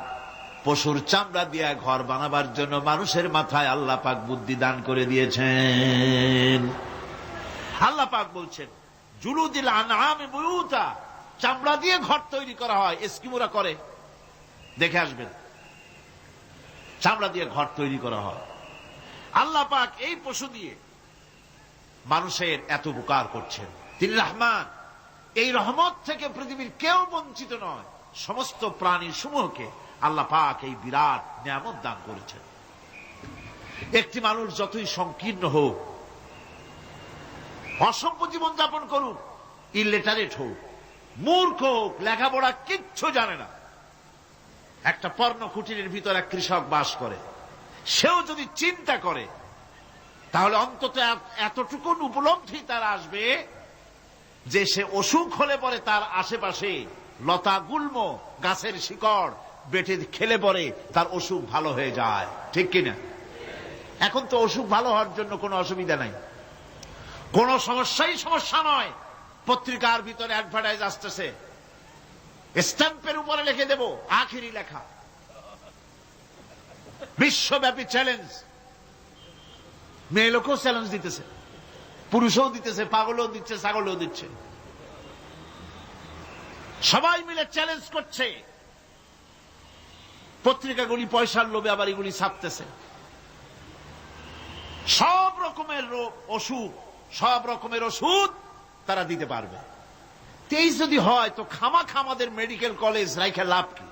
পশুর চামড়া দিয়ে ঘর বানাবার জন্য মানুষের মাথায় আল্লাহ পাক বুদ্ধি দান করে দিয়েছেন। আল্লাহ পাক বলছেন জুলুদিল আনআমি বুয়ুতা, চামড়া দিয়ে ঘর তৈরি করা হয়। এস্কিমোরা করে, দেখে আসবেন, চামড়া দিয়ে ঘর তৈরি করা হয়। আল্লাহ পাক এই পশু দিয়ে মানুষের এত উপকার করছেন। তিনি রহমান। এই রহমত থেকে পৃথিবীর কেউ বঞ্চিত নয়। সমস্ত প্রাণী সমূহকে আল্লাহ পাক এই বিরাট নিয়ামত দান করেছেন। একটি মানুষ যতই সংকীর্ণ হোক, অসভ্য জীবন যাপন করুক, ইলিটারেট হোক, মূর্খ হোক, লেখাপড়া কিচ্ছু জানে না, একটা পর্ণ কুটিরের ভিতর এক কৃষক বাস করে, সেও যদি চিন্তা করে তাহলে অন্তত এতটুকু উপলব্ধি তার আসবে যে সে অসুখ হলে পরে তার আশেপাশে লতা গুল্ম, গাছের শিকড় বেটে খেলে পরে তার অসুখ ভালো হয়ে যায়। ঠিক কিনা? এখন তো অসুখ ভালো হওয়ার জন্য কোনো অসুবিধা নাই, কোনো সমস্যাই সমস্যা নয়। পত্রিকার ভিতরে অ্যাডভার্টাইজ আসতেছে, স্ট্যাম্পের উপরে লিখে দেব আখেরি লেখা, বিশ্বব্যাপী চ্যালেঞ্জ। মেয়ে লোকও চ্যালেঞ্জ দিতেছে, পুরুষও দিতেছে, পাগলও দিচ্ছে, ছাগলও দিচ্ছে, সবাই মিলে চ্যালেঞ্জ করছে। পত্রিকাগুলি পয়সার লোভে আবার এগুলি ছাপতেছে। সব রকমের রোগ, অসুখ, সব রকমের ওষুধ তারা দিতে পারবে। 23 যদি হয় তো খামাখা আমাদের মেডিকেল কলেজ রাইখা লাভ কি?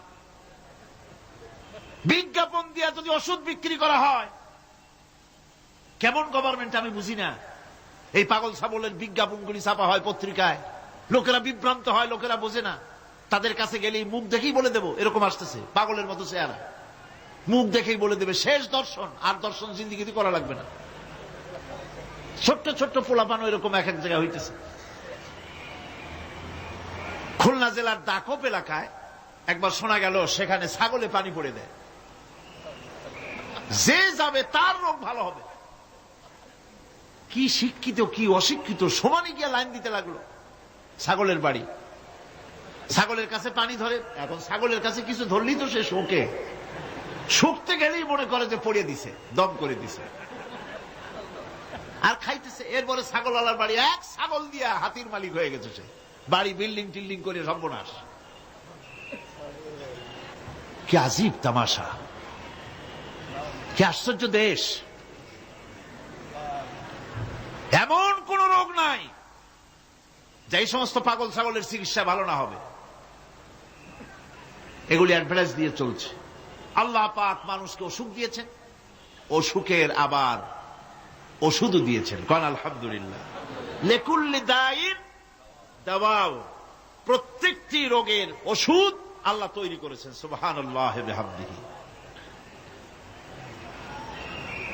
বিজ্ঞাপন দিয়া যদি ওষুধ বিক্রি করা হয়, কেমন গভর্নমেন্ট আমি বুঝি না। এই পাগল ছাগলের বিজ্ঞাপনগুলি ছাপা হয় পত্রিকায়, লোকেরা বিভ্রান্ত হয়, লোকেরা বোঝে না। তাদের কাছে গেলেই মুখ দেখেই বলে দেব এরকম আসতেছে, পাগলের মতো চেহারা, মুখ দেখেই বলে দেবে শেষ দর্শন। আর দর্শন জিন্দিগিতে করা লাগবে না। ছোট্ট ছোট্ট পোলাপানো এরকম এক এক জায়গায় হইতেছে। খুলনা জেলার দাকপ এলাকায় একবার শোনা গেল সেখানে ছাগলে পানি পড়ে দেয়, যে যাবে তার রোগ ভালো হবে। কি শিক্ষিত কি অশিক্ষিত সমানে গিয়ে লাইন দিতে লাগলো। ছাগলের বাড়ি, ছাগলের কাছে পানি ধরে। এখন ছাগলের কাছে কিছু ধরলেই তো সে শোকে, শুকতে গেলেই মনে করে যে পড়িয়ে দিছে, দম করে দিছে, আর খাইতেছে। এরপরে ছাগলওয়ালার বাড়ি এক ছাগল দিয়া হাতির মালিক হয়ে গেছে সে, বাড়ি বিল্ডিং টিল্ডিং করে সর্বনাশ। কি আজীব তামাশা, কি আশ্চর্য দেশ। এমন কোন রোগ নাই যে এই সমস্ত পাগল ছাগলের চিকিৎসা ভালো না হবে। এগুলি অ্যাডভার্টাইজ দিয়ে চলছে। আল্লাহ পাক মানুষকে অসুখ দিয়েছেন, অসুখের আবার ওষুধও দিয়েছেন। কোন আলহামদুলিল্লাহ। লিকুল্লি দাইন দাওয়াও, প্রত্যেকটি রোগের ওষুধ আল্লাহ তৈরি করেছেন। সুবহানাল্লাহ বিহামদিহি।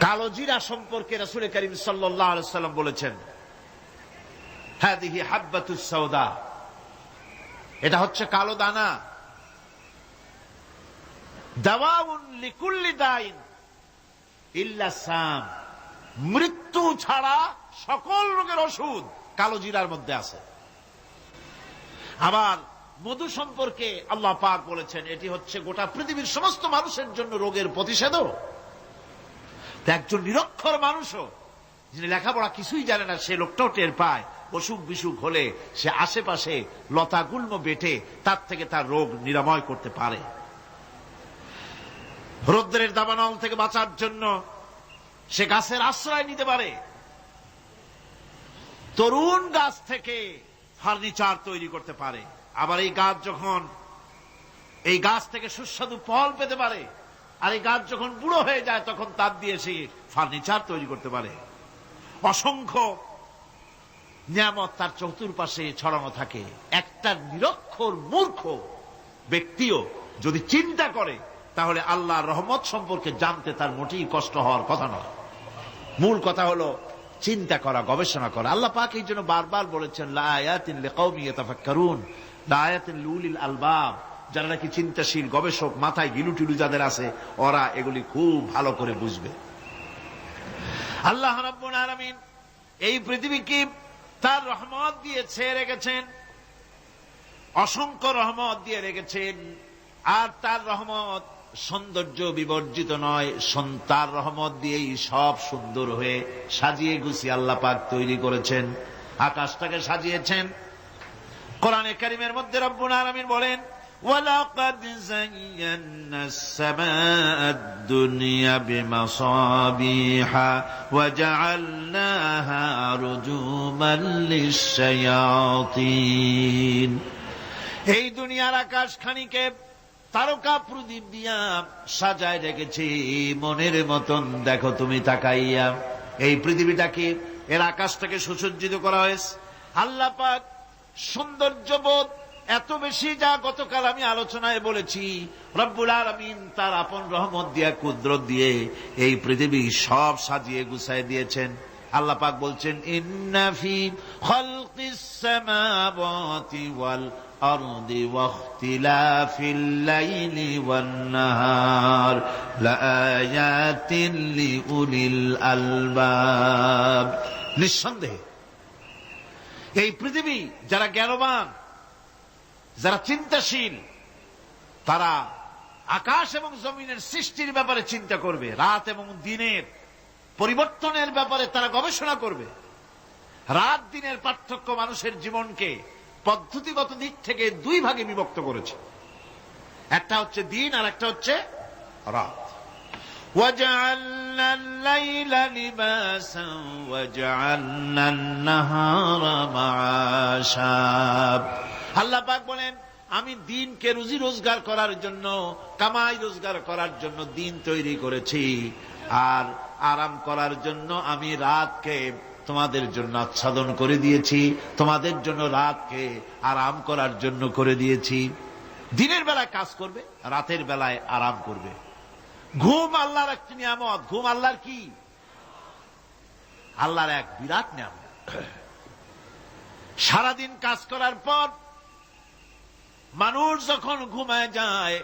কালো জিরা সম্পর্কে রাসূল করিম সাল্লাল্লাহু আলাইহি ওয়াসাল্লাম বলেছেন, হাদিহি হাব্বাতুস সাওদা, এটা হচ্ছে কালো দানা। দাওয়াউন লিকুল্লি দাইন ইল্লা সাম, মৃত্যু ছাড়া সকল রোগের ওষুধ কালো জিরার মধ্যে আছে। আবার মধু সম্পর্কে আল্লাহ পাক বলেছেন, এটি হচ্ছে গোটা পৃথিবীর সমস্ত মানুষের জন্য রোগের প্রতিষেধক। একজন নিরক্ষর মানুষও, যিনি লেখাপড়া কিছুই জানে না, সে লোকটাও টের পায় অসুখ বিসুখ হলে সে আশেপাশে লতা গুল্ম বেটে তার থেকে তার রোগ নিরাময় করতে পারে। রৌদ্রের দাবানল থেকে বাঁচার জন্য সে গাছের আশ্রয় নিতে পারে। তরুণ গাছ থেকে ফার্নিচার তৈরি করতে পারে। আবার এই গাছ থেকে সুস্বাদু ফল পেতে পারে। আর এই গাছ যখন বুড়ো হয়ে যায় তখন তার দিয়ে সে ফার্নিচার তৈরি করতে পারে। অসংখ্য নিয়ামত তার চতুর্পাশে ছড়ানো থাকে। একটা নিরক্ষর মূর্খ ব্যক্তিও যদি চিন্তা করে তাহলে আল্লাহর রহমত সম্পর্কে জানতে তার মোটেই কষ্ট হওয়ার কথা নয়। মূল কথা হলো চিন্তা করা, গবেষণা করা। আল্লাহ পাক এই জন্য বারবার বলেছেন, লা আয়াতিন লিকাওমিন ইয়াতাফাক্কারুন, লা আয়াতিন লিউলিল আলবাব, যারা নাকি চিন্তাশীল গবেষক, মাথায় গিলু টিলু যাদের আছে, ওরা এগুলি খুব ভালো করে বুঝবে। আল্লাহ রাব্বুল আলামিন এই পৃথিবীকে তার রহমত দিয়ে ছেয়ে রেখেছেন, অসংখ্য রহমত দিয়ে রেখেছেন। আর তার রহমত সৌন্দর্য বিবর্জিত নয়, তার রহমত দিয়েই সব সুন্দর হয়ে সাজিয়ে গুছিয়ে আল্লাহ পাক তৈরি করেছেন। আকাশটাকে সাজিয়েছেন। কোরআনে কারীমের মধ্যে রব্বুল আলামিন বলেন, ওয়ালাকাদ যায়্যানা আস-সামাআদ দুনিয়া বিমাসাবিহা ওয়া জাআলনাহা রুজুমান লিশ-শায়াতিন। এই দুনিয়ার আকাশখানিকে তারকা প্রদীপ দিয়া সাজায় রেখেছি মনের মতন। দেখো তুমি তাকাইয়া, এই পৃথিবীটাকে, এর আকাশটাকে সুসজ্জিত করা হয়েছে। আল্লাহ পাক সৌন্দর্যবোধ এত বেশি, যা গতকাল আমি আলোচনায় বলেছি, রব্বুল আলামিন তার আপন রহমত দিয়া, কুদরত দিয়ে এই পৃথিবী সব সাজিয়ে গুছায় দিয়েছেন। আল্লাহ পাক বলছেন, ইন্না ফি খালকিস সামাওয়াতি ওয়াল আরদি ওয়াখতিলাফিল লাইলি ওয়ান নাহার লাআয়াতিন লিউলিল আলবাব। নিঃসন্দেহে এই পৃথিবী, যারা জ্ঞানবান, যারা চিন্তাশীল, তারা আকাশ এবং জমিনের সৃষ্টির ব্যাপারে চিন্তা করবে, রাত এবং দিনের পরিবর্তনের ব্যাপারে তারা গবেষণা করবে। রাত দিনের পার্থক্য মানুষের জীবনকে পদ্ধতিগত দিক থেকে দুই ভাগে বিভক্ত করেছে। একটা হচ্ছে দিন আর একটা হচ্ছে রাত। وَجَعَلْنَا اللَّيْلَ لِبَاسًا وَجَعَلْنَا النَّهَارَ مَعَاشًا। আল্লাহ পাক বলেন, আমি দিনকে রুজি রোজগার করার জন্য, কামাই রোজগার করার জন্য দিন তৈরি করেছি, আর আরাম করার জন্য আমি রাতকে তোমাদের জন্য আচ্ছাদন করে দিয়েছি। তোমাদের জন্য রাতকে আরাম করার জন্য করে দিয়েছি। দিনের বেলায় কাজ করবে, রাতের বেলায় আরাম করবে। ঘুম আল্লাহর একটি নিয়ামত। ঘুম আল্লাহর কি? আল্লাহর এক বিরাট নিয়ামত। সারাদিন কাজ করার পর মানুষ যখন ঘুমায় যায়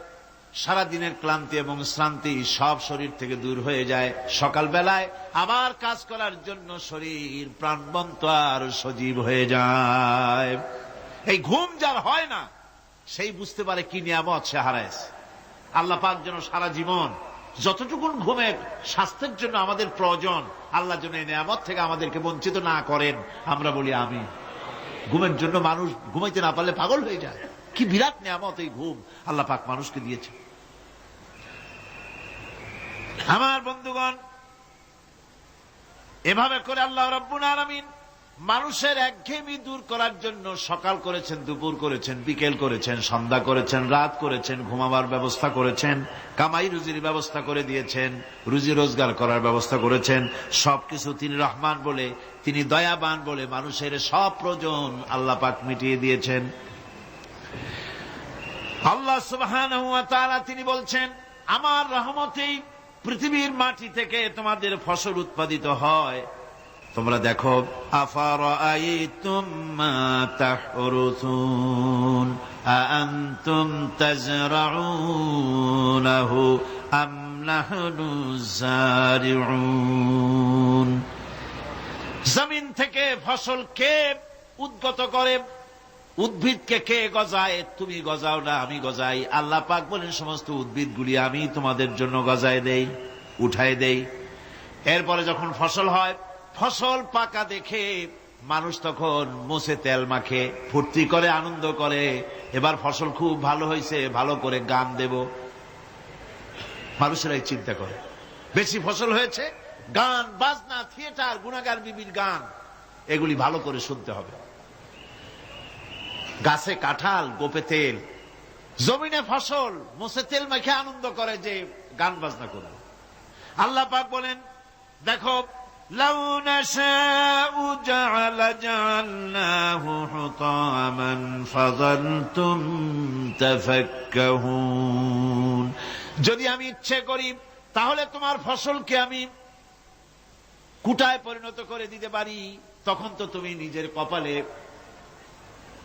সারাদিনের ক্লান্তি এবং শ্রান্তি সব শরীর থেকে দূর হয়ে যায়, সকালবেলায় আবার কাজ করার জন্য শরীর প্রাণবন্ত আর সজীব হয়ে যায়। এই ঘুম যার হয় না সেই বুঝতে পারে কি নিয়ামত সে হারাইছে। আল্লাহ পাক যেন সারা জীবন যতটুকুন ঘুমের স্বাস্থ্যের জন্য আমাদের প্রয়োজন, আল্লাহ যেন এই নিয়ামত থেকে আমাদেরকে বঞ্চিত না করেন। আমরা বলি আমিন। ঘুমের জন্য মানুষ ঘুমাইতে না পারলে পাগল হয়ে যায়। কি বিরাট নিয়ামত এই ঘুম আল্লাহ পাক মানুষকে দিয়েছে। আমার বন্ধুগণ, এভাবে করে আল্লাহ রাব্বুল আলামিন মানুষের একঘেয়েমি দূর করার জন্য সকাল করেছেন, দুপুর করেছেন, বিকেল করেছেন, সন্ধ্যা করেছেন, রাত করেছেন, ঘুমাবার ব্যবস্থা করেছেন, কামাই রুজির ব্যবস্থা করে দিয়েছেন, রুজি রোজগার করার ব্যবস্থা করেছেন। সবকিছু তিনি রহমান বলে, তিনি দয়াবান বলে মানুষের সব প্রয়োজন আল্লাহ পাক মিটিয়ে দিয়েছেন। আল্লাহ সুবহানাহু ওয়া তাআলা তিনি বলছেন, আমার রহমতেই পৃথিবীর মাটি থেকে তোমাদের ফসল উৎপাদিত হয়। তোমরা দেখো, আফারাআইতুম মা তাহরুসুন আআনতুম তাজরাউনাহু আম নাহনুজ জারিউন। জমিন থেকে ফসল কে উদ্গত করে, উদ্ভিদকে কে গজায়? তুমি গজাও না, আমি গজাই। আল্লাহ পাক বলেন, সমস্ত উদ্ভিদগুলি আমি তোমাদের জন্য গজায় দেই, উঠায় দেই। এরপরে যখন ফসল হয়, ফসল পাকা দেখে মানুষ তখন মুছে তেল মাখে, ফুর্তি করে, আনন্দ করে। এবার ফসল খুব ভালো হয়েছে, ভালো করে গান দেব। মানুষেরাই চিন্তা করে, বেশি ফসল হয়েছে, গান বাজনা, থিয়েটার, গুনাগার বিবির গান, এগুলি ভালো করে শুনতে হবে। গাছে কাঁঠাল, গোপে তেল, জমিনে ফসল, মুছে তেল মাখে আনন্দ করে যে গান বাজনা করবে। আল্লাহ পাক বলেন, দেখো, লাউ নাশাউ জাআলনাহু হুতামান ফাযালতুম তাফাক্কাহুন। যদি আমি ইচ্ছে করি তাহলে তোমার ফসলকে আমি কুটায় পরিণত করে দিতে পারি। তখন তো তুমি নিজের কপালে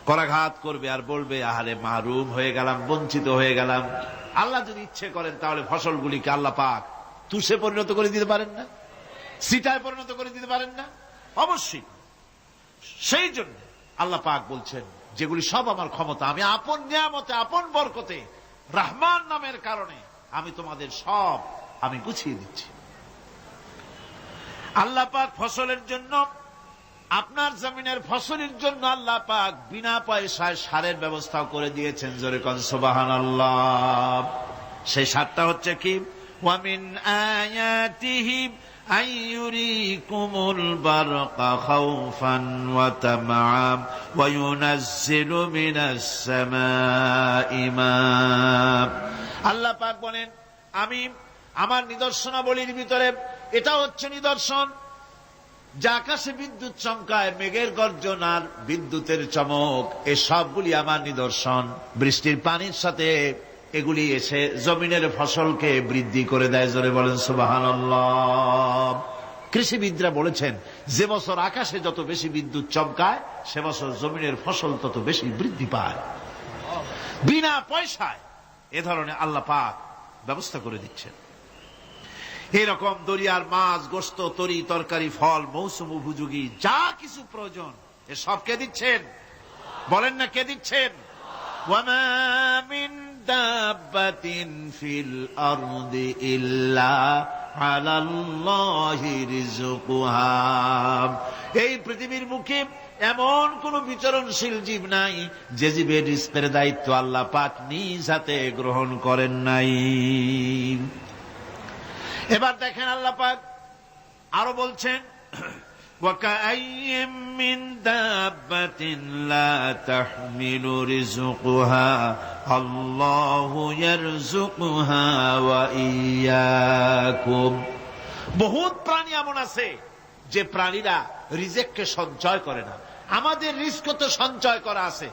করাঘাত করবে আর বলবে, আহারে মাহরুম হয়ে গেলাম, বঞ্চিত হয়ে গেলাম। আল্লাহ যদি ইচ্ছে করেন তাহলে ফসলগুলিকে আল্লাহ পাক তুষে পরিণত করে দিতে পারেন না? সিটায় পরিণত করে দিতে পারেন না? অবশ্যই। সেই জন্য আল্লাহ পাক বলছেন, যেগুলি সব আমার ক্ষমতা, আমি আপন নিয়ামতে, আপন বরকতে, রহমান নামের কারণে আমি তোমাদের সব আমি গুছিয়ে দিচ্ছি। আল্লাহ পাক ফসলের জন্য, আপনার জমিনের ফসলের জন্য আল্লাহ পাক বিনা পয়সায় সারের ব্যবস্থাও করে দিয়েছেন। জোরে কোন সুবহানাল্লাহ। সেই সারটা হচ্ছে কি? ওয়া মিন আয়াতিহি আইয়ুরিকুমুল বারকা খাউফান ওয়া তামআম ওয়া ইউনাজ্জিলু মিনাস সামাই মা। আল্লাহ পাক বলেন, আমি আমার নিদর্শনাবলীর ভিতরে এটা হচ্ছে নিদর্শন, যে আকাশে বিদ্যুৎ চমকায়, মেঘের গর্জন আর বিদ্যুতের চমক, এ সবগুলি আমার নিদর্শন। বৃষ্টির পানির সাথে এগুলি এসে জমিনের ফসলকে বৃদ্ধি করে দেয়। জোরে বলেন সুবহানাল্লাহ। কৃষিবিদরা বলেছেন, যে বছর আকাশে যত বেশি বিদ্যুৎ চমকায় সে বছর জমিনের ফসল তত বেশি বৃদ্ধি পায়। বিনা পয়সায় এ ধরনের আল্লাহ পাক ব্যবস্থা করে দিচ্ছেন। এরকম দরিয়ার মাছ, গোশত, তরি তরকারি, ফল, মৌসুম উপযোগী যা কিছু প্রয়োজন এ সব কে দিচ্ছেন? বলেন না, কে দিচ্ছেন? ওয়ামা মিন দাব্বাতিন ফিল আরদি ইল্লা আলাল্লাহি রিজকুহা। এই পৃথিবীর মুখে এমন কোন বিচরণশীল জীব নাই যে জীবের রিজকের দায়িত্ব আল্লাহ পাক নিজ হাতে গ্রহণ করেন নাই। এবার দেখেন আল্লাহ পাক আরো বলছেন, ওয়াকাআইয়িম মিন দাব্বাতিন লা তাহমিলু রিজকুহা আল্লাহু ইয়ারযুকুহা ওয়া ইয়্যাকুম। বহুত প্রাণী এমন আছে যে প্রাণীরা রিজেককে সঞ্চয় করে না। আমাদের রিজক তো সঞ্চয় করা আছে,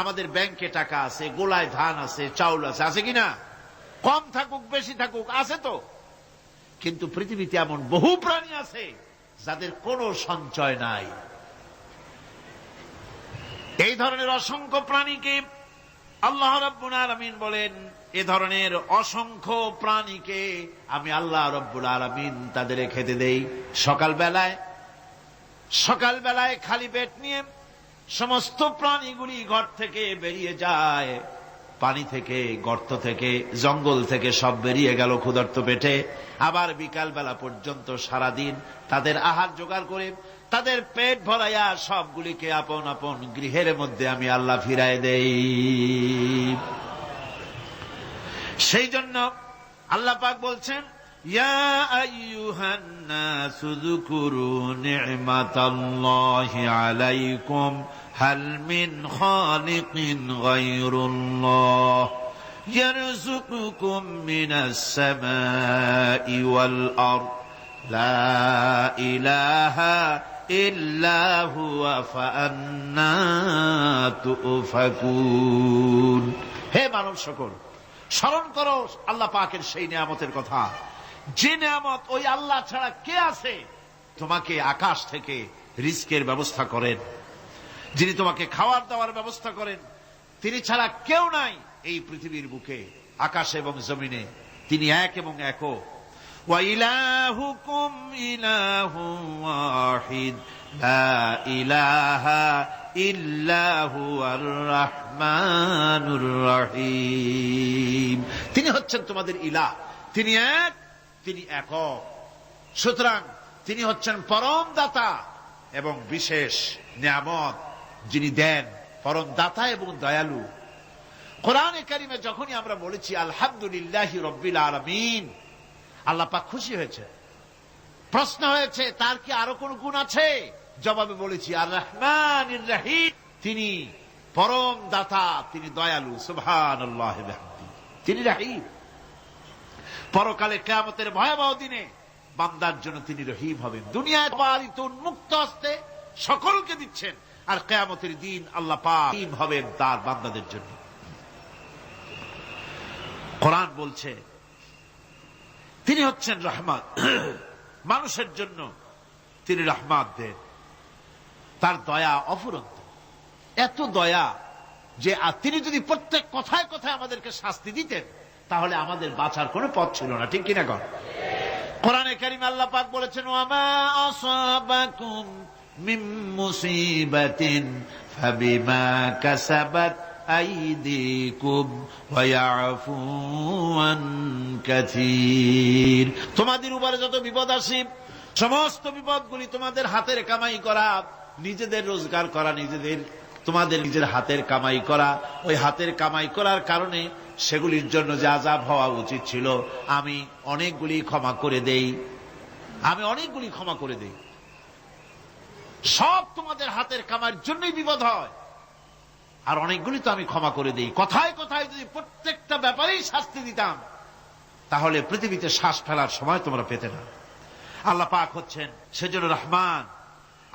আমাদের ব্যাংকে টাকা আছে, গোলায় ধান আছে, চাউল আছে, আছে কিনা? কম থাকুক বেশি থাকুক আছে তো। কিন্তু পৃথিবীতে এমন বহু প্রাণী আছে যাদের কোনো সঞ্চয় নাই। এই ধরনের অসংখ্য প্রাণীকে আল্লাহ রাব্বুল আলামিন বলেন, এ ধরনের অসংখ্য প্রাণীকে আমি আল্লাহ রাব্বুল আলামিন তাদের খেতে দেই। সকালবেলায় খালি পেট নিয়ে সমস্ত প্রাণীগুলি ঘর থেকে বেরিয়ে যায়, পানি থেকে, গর্ত থেকে, জঙ্গল থেকে সব বেরিয়ে গেল ক্ষুধার্ত পেটে। আবার বিকালবেলা পর্যন্ত সারাদিন তাদের আহার জোগাড় করে তাদের পেট ভরাইয়া সবগুলিকে আপন আপন গৃহের মধ্যে আমি আল্লাহ ফিরায় দেই। সেই জন্য আল্লাহ পাক বলছেন, ইয়া আইয়ুহান নাসু যকুরু নি'মাতাল্লাহি আলাইকুম হাল মিন খালিকিন গায়রুল্লাহ ইয়ারযুকুকুম মিনাস সামাই ওয়াল আরদ লা ইলাহা ইল্লা হুয়া ফাআন্না তুফাকুন। হে মানব সকল, স্মরণ করো আল্লাহ পাকের সেই নিয়ামতের কথা, যে নিয়ামত ওই আল্লাহ ছাড়া কে আছে? তোমাকে আকাশ থেকে রিজকের ব্যবস্থা করেন, যিনি তোমাকে খাওয়ার দাওয়ার ব্যবস্থা করেন, তিনি ছাড়া কেউ নাই এই পৃথিবীর বুকে, আকাশে এবং জমিনে। তিনি এক এবং একক। ওয়া ইলাহুকুম ইলাহুন ওয়াহিদ লা ইলাহা ইল্লা হুয়ার রাহমানুর রহিম। তিনি হচ্ছেন তোমাদের ইলাহ, তিনি এক, তিনি একক। সুতরাং তিনি হচ্ছেন পরম দাতা এবং বিশেষ নিয়ামত যিনি দেন, পরম দাতা এবং দয়ালু। কোরআনে কারিমে যখনই আমরা বলেছি আলহামদুলিল্লাহি রাব্বিল আলামিন, আল্লাহ পাক খুশি হয়েছে। প্রশ্ন হয়েছে তার কি আরো কোন গুণ আছে? জবাবে বলেছি আর রহমানির রহিম, তিনি পরম দাতা, তিনি দয়ালু। সুবহানাল্লাহি ওয়া বিহামদিহি, তিনি রহিম। পরকালে কিয়ামতের ভয়াবহ দিনে বান্দার জন্য তিনি রহিম হবেন। দুনিয়ায় পালিত উন্মুক্ত হস্তে সকলকে দিচ্ছেন, আর কিয়ামতের দিন আল্লাহ পাক রহিম হবেন তার বান্দাদের জন্য। কোরআন বলছে তিনি হচ্ছেন রহমত, মানুষের জন্য তিনি রহমত দেন। তার দয়া অফুরন্ত, এত দয়া যে তিনি যদি প্রত্যেক কথায় কথায় আমাদেরকে শাস্তি দিতেন তাহলে আমাদের বাঁচার কোনো পথ ছিল না। ঠিক কিনা কর? কোরআনে কারিমে আল্লাহ পাক বলেছেন, ওয়ামা আসাবাকুম মিন মুসিবাতিন ফাবিমা কাসাবাত আইদিকুম ওয়া ইয়াফু আন কাসীর। তোমাদের উপরে যত বিপদ আসে, সমস্ত বিপদগুলি তোমাদের হাতের কামাই করা, নিজেদের রোজগার করা, তোমাদের নিজের হাতের কামাই করা। ওই হাতের কামাই করার কারণে সেগুলির জন্য যে আযাব হওয়া উচিত ছিল, আমি অনেকগুলি ক্ষমা করে দেই, সব তোমাদের হাতের কামাইয়ের জন্যই বিপদ হয়, আর অনেকগুলি তো আমি ক্ষমা করে দেই। কথায় কথায় যদি প্রত্যেকটা ব্যাপারেই শাস্তি দিতাম তাহলে পৃথিবীতে শ্বাস ফেলার সময় তোমরা পেতে না। আল্লাহ পাক হচ্ছেন সেজন্য রহমান,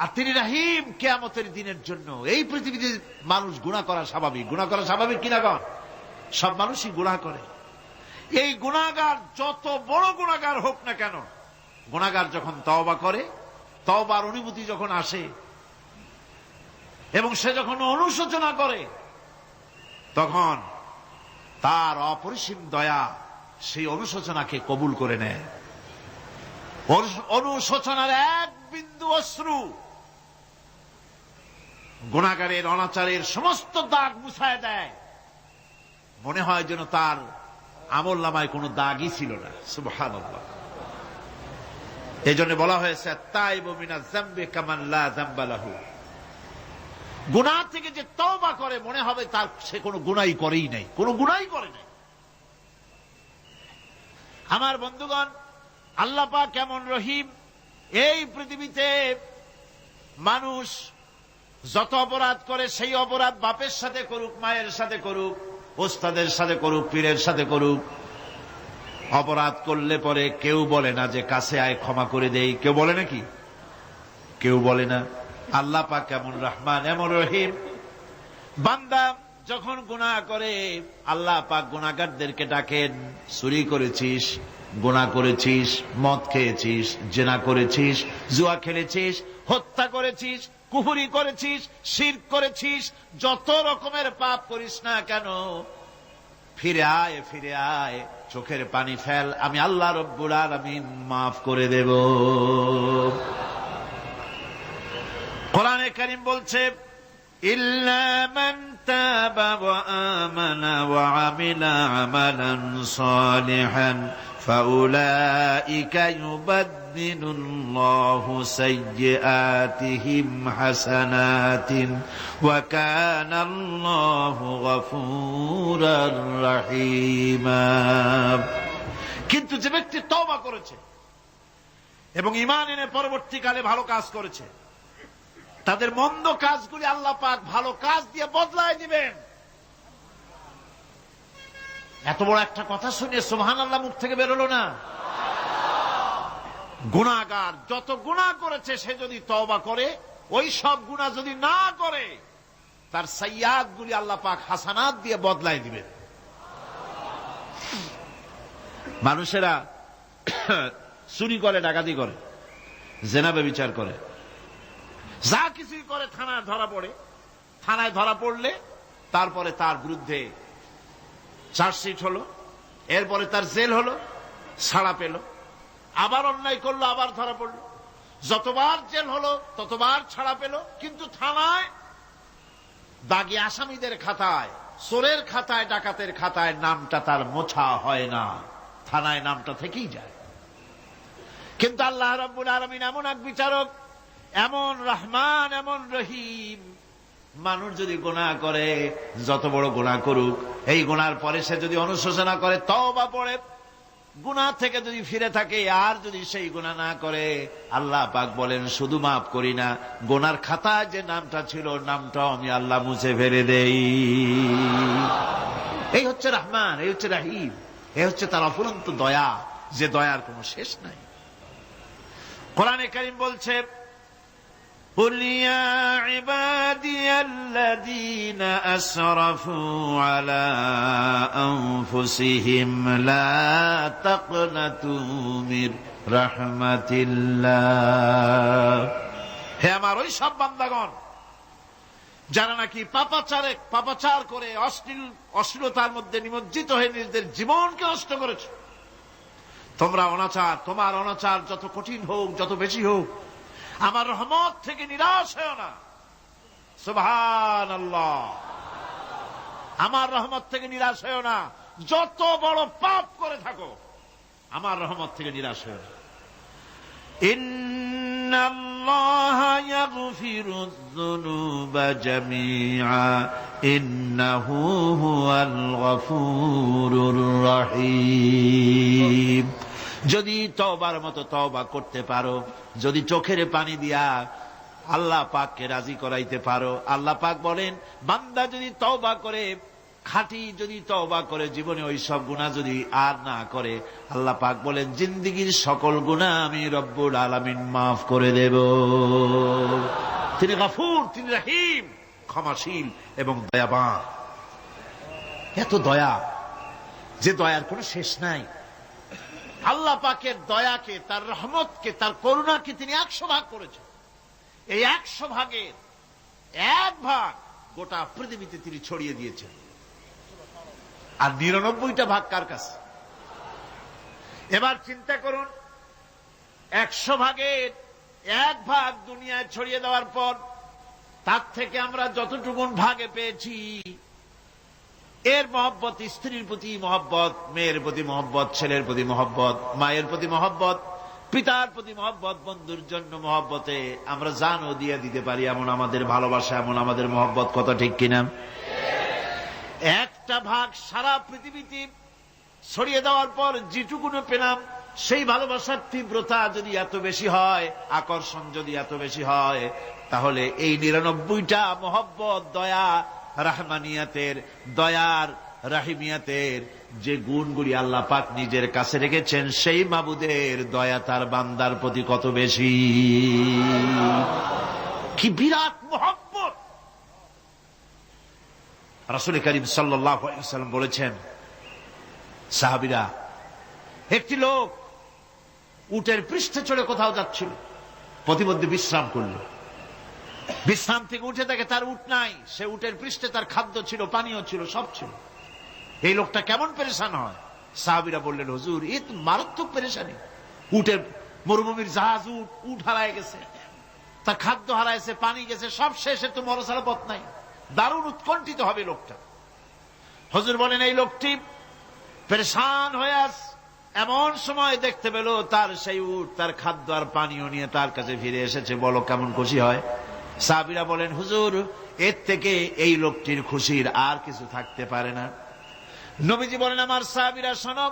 আর তিনি রহিম। কিয়ামতের দিনের জন্য এই পৃথিবীতে মানুষ গুনাহ করা স্বাভাবিক। কিনা কর? সব মানুষই গুনাহ করে। এই গুনাহগার যত বড় গুনাহগার হোক না কেন, গুনাহগার যখন তওবা করে, তওবার অনুভূতি যখন আসে এবং সে যখন অনুশোচনা করে, তখন তার অপরিসীম দয়া সেই অনুশোচনাকে কবুল করে নেয়। অনুশোচনার এক বিন্দু অশ্রু গুনাহগারের অনাচারের সমস্ত দাগ মুছায় দেয়। মনে হয় যেন তার আমল নামায় কোনো দাগই ছিল না। সুবহানাল্লাহ। এই জন্য বলা হয়েছে তাইবু মিনাজ যামবি কামান লা যামবা লাহু। গুনাহ থেকে যে তওবা করে মনে হবে তার সে কোনো গুনাহই করেই নাই, আমার বন্ধুগণ, আল্লাহ পাক কেমন রহিম! এই পৃথিবীতে মানুষ যত অপরাধ করে, সেই অপরাধ বাপের সাথে করুক, মায়ের সাথে করুক, ওস্তাদের সাথে করুক, পীরের সাথে করুক, অপরাধ করলে পরে কেউ বলে না যে কাছে আয় ক্ষমা করে দেই। কেউ বলে নাকি? কেউ বলে না। আল্লাহ পাক কেমন রহমান, এমন রহিম! বান্দা যখন গুনাহ করে আল্লাহ পাক গুনাহগারদেরকে ডাকেন, চুরি করেছিস, গুনাহ করেছিস, মদ খেয়েছিস, জেনা করেছিস, জুয়া খেলেছিস, হত্যা করেছিস, কুফরি করেছিস, শিরক করেছিস, যত রকমের পাপ করিস না কেন, ফিরে আয়, ফিরে আয়, চোখের পানি ফেল, আমি আল্লাহ রব্বুল আলামিন মাফ করে দেব। কোরআনে কারীম বলছে, ইল্লা মান তাবা ওয়া আমানা ওয়া আমিলা আমালান সালিহান ফাউলাইকা ইউবাদদিলুল্লাহু সাইয়্যাতিহিম হাসানাতিন ওয়া কানাল্লাহু গফুরার রহিমা। কিন্তু যে ব্যক্তি তওবা করেছে এবং ঈমান এনে পরবর্তীকালে ভালো কাজ করেছে, তাদের মন্দ কাজগুলি আল্লাহ পাক ভালো কাজ দিয়ে বদলায় দিবেন। এত বড় একটা কথা শুনে সুবহানাল্লাহ মুখ থেকে বেরোলো না? গুনাহগার যত গুনাহ করেছে সে যদি তওবা করে, ওই সব গুনাহ যদি না করে, তার সাইয়্যাতগুলি আল্লাহ পাক হাসানাত দিয়ে বদলায় দিবেন। মানুষেরা চুরি করে, ডাকাতি করে, জেনা ব্যভিচার করে, যা কিছুই করে, থানায় ধরা পড়ে। থানায় ধরা পড়লে তারপরে তার বিরুদ্ধে চার্জশিট হলো, এরপরে তার জেল হলো, ছাড়া পেল, আবার অন্যায় করলো, আবার ধরা পড়লো, যতবার জেল হলো ততবার ছাড়া পেল, কিন্তু থানায় দাগী আসামিদের খাতায়, চোরের খাতায়, ডাকাতের খাতায় নামটা তার মোছা হয় না, থানায় নামটা থেকেই যায়। কিন্তু আল্লাহ রাব্বুল আলামিন এমন এক বিচারক, এমন রহমান, এমন রহিম, মানুষ যদি গুনাহ করে, যত বড় গুনাহ করুক, এই গুনার পরে সে যদি অনুশোচনা করে, তওবা পড়ে, গুনাহ থেকে যদি ফিরে থাকে, আর যদি সেই গুনাহ না করে, আল্লাহ পাক বলেন শুধু মাফ করি না, গুনার খাতায় যে নামটা ছিল, নামটাও আমি আল্লাহ মুছে ফেলে দেই। এই হচ্ছে রহমান, এই হচ্ছে রহিম, এই হচ্ছে তার অফুরন্ত দয়া, যে দয়ার কোনো শেষ নাই। কোরআনে কারীম বলছে, قل يا عبادي الذين أسرفوا على أنفسهم لا تقنطوا من رحمة الله। হে আমার ওই সব বান্দাগণ যারা নাকি পাপাচার করে, অশ্লীলতার মধ্যে নিমজ্জিত হয়ে নিজেদের জীবনকে নষ্ট করেছে, তোমার অনাচার যত কঠিন হোক, যত বেশি হোক, আমার রহমত থেকে নিরাশ হয় না। সুবহানাল্লাহ, আমার রহমত থেকে নিরাশ হয় না। যত বড় পাপ করে থাকো, আমার রহমত থেকে নিরাশ হয় না। ইন্নাল্লাহা ইয়াগফিরুয যুনুবা জামিআ ইন্নাহু হুয়াল গফুরুর রহিম। যদি তওবার মতো তওবা করতে পারো, যদি চোখের পানি দিয়া আল্লাহ পাককে রাজি করাইতে পারো, আল্লাহ পাক বলেন বান্দা যদি তওবা করে, খাঁটি যদি তওবা করে, জীবনে ওই সব গুনাহ যদি আর না করে, আল্লাহ পাক বলেন জিন্দেগীর সকল গুনাহ আমি রব্বুল আলামিন মাফ করে দেব। তিনি গফুর, তিনি রহিম, ক্ষমাশীল এবং দয়াবান। এত দয়া, যে দয়ার কোনো শেষ নাই। আল্লাহ পাকের দয়াকে, তার রহমতকে, তার করুণাকে তিনি 100 ভাগ করেছেন। এই 100 ভাগের 1 ভাগ গোটা পৃথিবীতে তিনি ছড়িয়ে দিয়েছেন। আর 99টা ভাগ কার কাছে? এবার চিন্তা করুন, 100 ভাগের 1 ভাগ দুনিয়ায় ছড়িয়ে দেওয়ার পর, তার থেকে আমরা যতটুকুন ভাগে পেয়েছি, এর মহব্বত, স্ত্রীর প্রতি মহব্বত, মেয়ের প্রতি মহব্বত, ছেলের প্রতি মহব্বত, মায়ের প্রতি মহব্বত, পিতার প্রতি মহব্বত, বন্ধুর জন্য মহব্বতে আমরা জানও দিয়ে দিতে পারি, এমন আমাদের ভালোবাসা, এমন আমাদের মহব্বত, কথা ঠিক কিনা? 1টা ভাগ সারা পৃথিবীতে ছড়িয়ে দেওয়ার পর যেটুকুনো পেলাম, সেই ভালোবাসার তীব্রতা যদি এত বেশি হয়, আকর্ষণ যদি এত বেশি হয়, তাহলে এই 99টা মহব্বত, দয়া, রহমানিয়াতের, দয়ার, রাহিমিয়াতের যে গুণগুলি আল্লাহ পাক নিজের কাছে রেখেছেন, সেই মাবুদের দয়া তার বান্দার প্রতি কত বেশি, কি বিরাট মহব্বত। রাসূল করিম সাল্লাল্লাহু আলাইহি ওয়াসাল্লাম বলেছেন, সাহাবীরা, একটি লোক উটের পৃষ্ঠে চড়ে কোথাও যাচ্ছিল, পথিমধ্যে বিশ্রাম করল। বিশ্রাম থেকে উঠে দেখে তার উট নাই। সে উটের পৃষ্ঠে তার খাদ্য ছিল, পানীয় ছিল, সব ছিল। এই লোকটা কেমন পেরেশান হয়? সাহাবীরা বললেন, হুজুর এ তো মারাত্মক পেরেশানি। উটের মরুভূমির জাহাজ, উট হারায় গেছে, তার খাদ্য হারাইছে, পানি গেছে, সব শেষে তো মরা ছাড়া পথ নাই। দারুণ উৎকণ্ঠিত হবে লোকটা। হুজুর বলেন, এই লোকটি পেরেশান হয়ে আস। এমন সময় দেখতে পেল তার সেই উট তার খাদ্য আর পানীয় নিয়ে তার কাছে ফিরে এসেছে। বলো কেমন খুশি হয়? সাহাবীরা বলেন, হুজুর এর থেকে এই লোকটির খুশির আর কিছু থাকতে পারে না। নবীজি বলেন, আমার সাহাবীরা শোনো,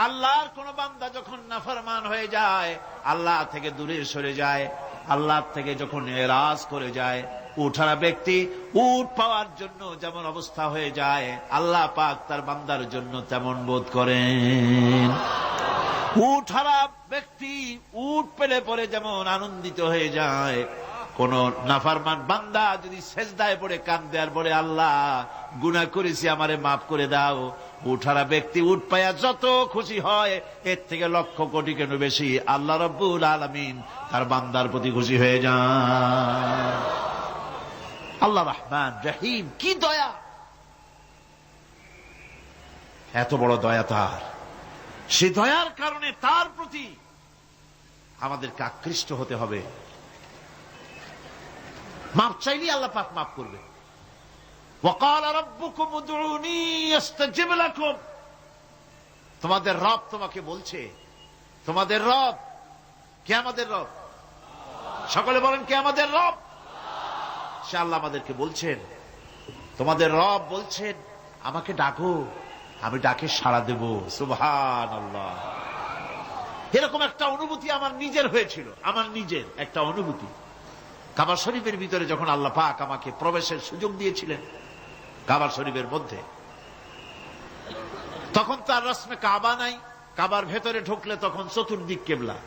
আল্লাহর কোন বান্দা যখন নাফরমান হয়ে যায়, আল্লাহ থেকে দূরে সরে যায়, আল্লাহ থেকে যখন এরাজ করে যায়, উঠারা ব্যক্তি উট পাওয়ার জন্য যেমন অবস্থা হয়ে যায়, আল্লাহ পাক তার বান্দার জন্য তেমন বোধ করেন। উঠারা ব্যক্তি উট পেলে পরে যেমন আনন্দিত হয়ে যায়, কোন নাফরমান বান্দা যদি সেজদায় পড়ে কাঁদে আর বলে, আল্লাহ গুনাহ করেছি, আমারে মাফ করে দাও, উঠারা ব্যক্তি উট পায়া যত খুশি হয়, এর থেকে লক্ষ কোটি কেন বেশি আল্লাহ রাব্বুল আলামিন তার বান্দার প্রতি খুশি হয়ে যান। আল্লাহ রহমান রহিম, কি দয়া! এত বড় দয়া তার। সে দয়ার কারণে তার প্রতি আমাদেরকে আকৃষ্ট হতে হবে। মাপ চাইলেই আল্লাহ পাক মাফ করবে। ওয়াকাল রাব্বুকুম উদউনি আস্তাজিব লাকুম। তোমাদের রব তোমাকে বলছে, তোমাদের রব কে? আমাদের রব। সকলে বলেন, কে আমাদের রব? সে আল্লাহ আমাদেরকে বলছেন, তোমাদের রব বলছেন আমাকে ডাকো, আমি ডাকে সাড়া দেব। সুবহানাল্লাহ। এরকম একটা অনুভূতি আমার নিজের হয়েছিল, আমার নিজের একটা অনুভূতি। কাবা শরীফের ভিতরে যখন আল্লাহ পাক আমাকে প্রবেশের সুযোগ দিয়েছিলেন কাবা শরীফের মধ্যে, তখন তার রসমে কাবা নাই। কাবার ভেতরে ঢুকলে তখন চতুর্দিক কেবলা,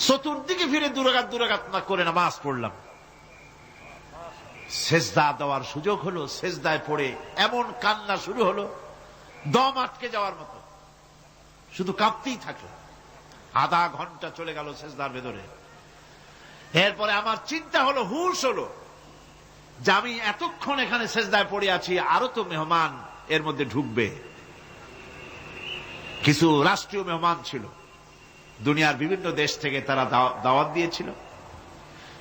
চতুর্দিকে ফিরে দুরাকাত না করে নামাজ পড়লাম। সেজদা দেওয়ার সুযোগ হলো, সেজদায় পড়ে এমন কান্না শুরু হলো, দম আটকে যাওয়ার মতো, শুধু কাঁপতেই থাকলো। আধা ঘন্টা চলে গেল সেজদার ভেতরে। এরপরে আমার চিন্তা হলো, হুঁশ হলো যে আমি এতক্ষণ এখানে সেজদায় পড়ে আছি, আরো তো মেহমান এর মধ্যে ঢুকবে। কিছু রাষ্ট্রীয় মেহমান ছিল, দুনিয়ার বিভিন্ন দেশ থেকে তারা দাওয়াত দিয়েছিল।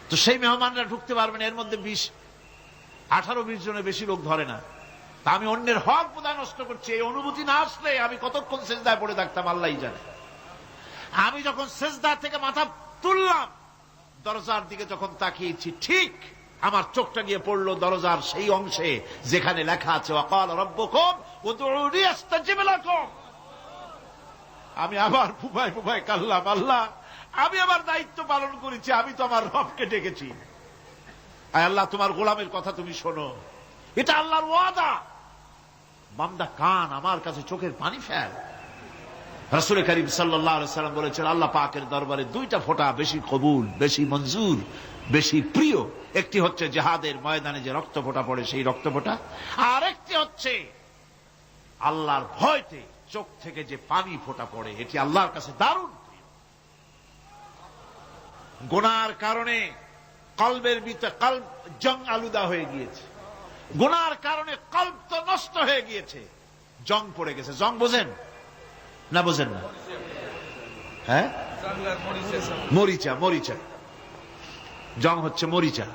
তো সেই মেহমানরা ঢুকতে পারবেন, এর মধ্যে 18-20 জনের বেশি লোক ধরে না। তা আমি অন্যের হক বোধহয় নষ্ট করছি, এই অনুভূতি না আসলে আমি কতক্ষণ সেজদায় পড়ে থাকতাম আল্লাহই জানে। আমি যখন সেজদা থেকে মাথা তুললাম, দরজার দিকে যখন তাকিয়েছি, ঠিক আমার চোখটা গিয়ে পড়লো দরজার সেই অংশে যেখানে লেখা আছে ওয়াকাল রাব্বুকুম উদউনি আস্তাজিব লাকুম। আমি আবার ফুফায় কাল্লাম, আল্লাহ আমি আমার দায়িত্ব পালন করেছি, আমি তো আমার রবকে ডেকেছি। আয় আল্লাহ, তোমার গোলামের কথা তুমি শোনো, এটা আল্লাহর ওয়াদা। বান্দা কান, আমার কাছে চোখের পানি ফেল। রাসূল করিম সাল্লাল্লাহু আলাইহি ওয়াসাল্লাম বলেছেন, আল্লাহ পাকের দরবারে দুইটা ফোঁটা বেশি কবুল, বেশি মঞ্জুর, বেশি প্রিয়। একটি হচ্ছে জিহাদের ময়দানে যে রক্ত ফোঁটা পড়ে সেই রক্ত ফোঁটা, আর একটি হচ্ছে আল্লাহর ভয়তে চোখ থেকে যে পানি ফোঁটা পড়ে, এটি আল্লাহর কাছে দারুণ প্রিয়। গুনার কারণে কলবের ভিতরে কলব জং আলুদা হয়ে গিয়েছে, গুনার কারণে কলব তো নষ্ট হয়ে গিয়েছে, জং পড়ে গেছে। জং বোঝেন না? বোঝেন না? হ্যাঁ, মরিচা। মরিচা জং হচ্ছে মরিচা,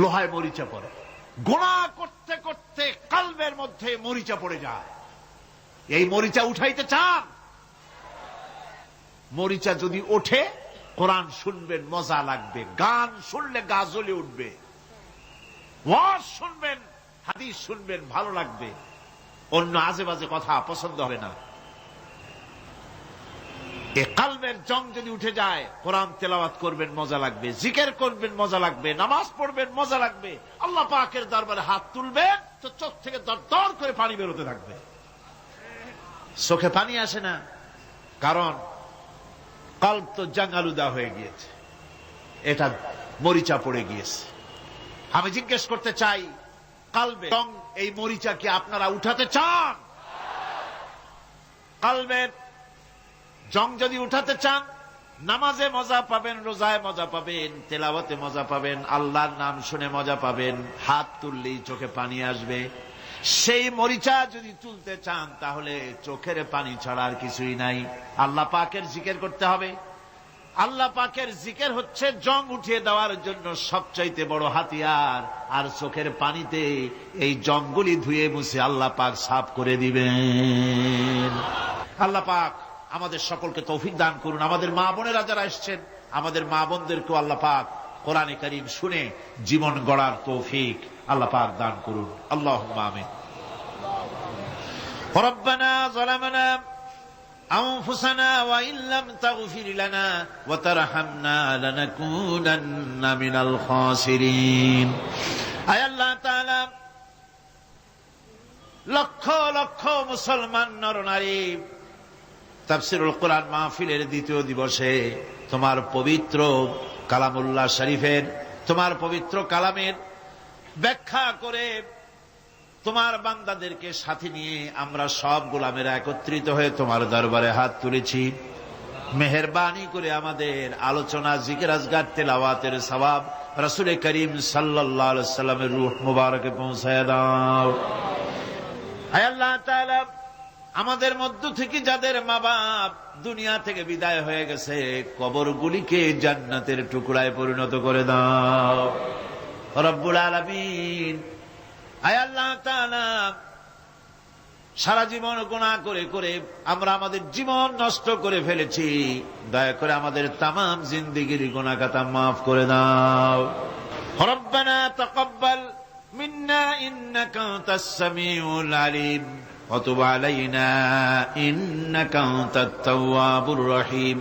লোহায় মরিচা পড়ে। গুনাহ করতে করতে কলবের মধ্যে মরিচা পড়ে যায়। এই মরিচা উঠাইতে চান? মরিচা যদি ওঠে, কোরআন শুনবেন মজা লাগবে, গান শুনলে গা জ্বলে উঠবে, ওয়াজ শুনবেন, হাদিস শুনবেন, ভালো লাগবে, অন্য আজে বাজে কথা পছন্দ হবে না। এই কলবের জং যদি উঠে যায়, কোরআন তেলাওয়াত করবেন মজা লাগবে, জিকির করবেন মজা লাগবে, নামাজ পড়বেন মজা লাগবে, আল্লাহ পাকের দরবারে হাত তুলবেন তো চোখ থেকে দরদর করে পানি বেরোতে থাকবে। চোখে পানি আসে না, কারণ কলব তো জাঙ্গালুদা হয়ে গিয়েছে, এটা মরিচা পড়ে গিয়েছে। আমি জিজ্ঞেস করতে চাই, কলবে জং, এই মরিচা কি আপনারা উঠাতে চান? কলবের জং যদি উঠাতে চান, নামাজে মজা পাবেন, রোজায় মজা পাবেন, তেলাওয়াতে মজা পাবেন, আল্লাহর নাম শুনে মজা পাবেন, হাত তুললেই চোখে পানি আসবে। সেই মরিচা যদি তুলতে চান তাহলে চোখের পানি ছাড়া আর কিছুই নাই। আল্লাহ পাকের জিকির করতে হবে। আল্লাহ পাকের জিকির হচ্ছে জং উঠিয়ে দেওয়ার জন্য সবচাইতে বড় হাতিয়ার। আর চোখের পানিতে এই জংগুলি ধুয়ে মুছে আল্লাহ পাক সাফ করে দিবেন। আল্লাহ পাক আমাদের সকলকে তৌফিক দান করুন। আমাদের মা বোনেরা যারা এসছেন, আমাদের মা বোনদেরকেও আল্লাহ পাক কোরআনে কারীম শুনে জীবন গড়ার তৌফিক আল্লাহ পাক দান করুন। আল্লাহুম্মা আমিন। রব্বানা যালামনা আনফুসানা ওয়া ইল্লাম তাগফির লানা ওয়া তারহামনা লানাকুনান্না মিনাল খাসিরিন। আয় আল্লাহ তাআলা, লক্ষ লক্ষ মুসলমান নরনারী তাফসীরুল কোরআন মাহফিলের দ্বিতীয় দিবসে তোমার পবিত্র কালামুল্লাহ শরীফের, তোমার পবিত্র কালামের ব্যাখ্যা করে তোমার বান্দাদেরকে সাথে নিয়ে আমরা সব গোলামেরা একত্রিত হয়ে তোমার দরবারে হাত তুলেছি। মেহেরবানি করে আমাদের আলোচনা, জিকির, আজগার, তেলাওয়াতের সওয়াব রাসূল করিম সাল্লাল্লাহু আলাইহি ওয়াসাল্লামের রূহ মুবারকে পৌঁছায় দাও। আয় আল্লাহ তাআলা, আমাদের মধ্য থেকে যাদের মা বাপ দুনিয়া থেকে বিদায় হয়ে গেছে, কবরগুলিকে জান্নাতের টুকরায় পরিণত করে দাও রব্বুল আলামিন। আয় আল্লাহ তাআলা, সারা জীবন গুনাহ করে করে আমরা আমাদের জীবন নষ্ট করে ফেলেছি। দয়া করে আমাদের তামাম জিন্দেগির গুনাহ খাতা মাফ করে দাও। রব্বানা তাকাব্বাল মিন্না ইন্নাকা আনতাস সামিউল আলিম ওয়া তুব আলাইনা ইন্নাকা আনতাত তাওয়াবুর রহিম।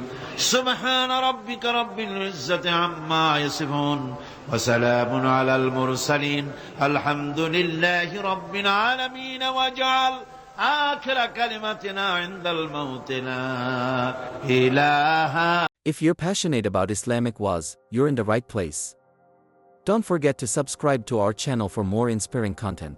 সুবহানা রাব্বিকা রাব্বিল ইজ্জাতি আম্মা ইয়াসিফুন ওয়া সালামুন আলাল মুরসালিন আলহামদুলিল্লাহি রাব্বিল আলামিন। ওয়াজআল আখির কালিমাতিনা ইনদাল মাউত লা ইলাহা। If you're passionate about Islamic wa'az, you're in the right place. Don't forget to subscribe to our channel for more inspiring content.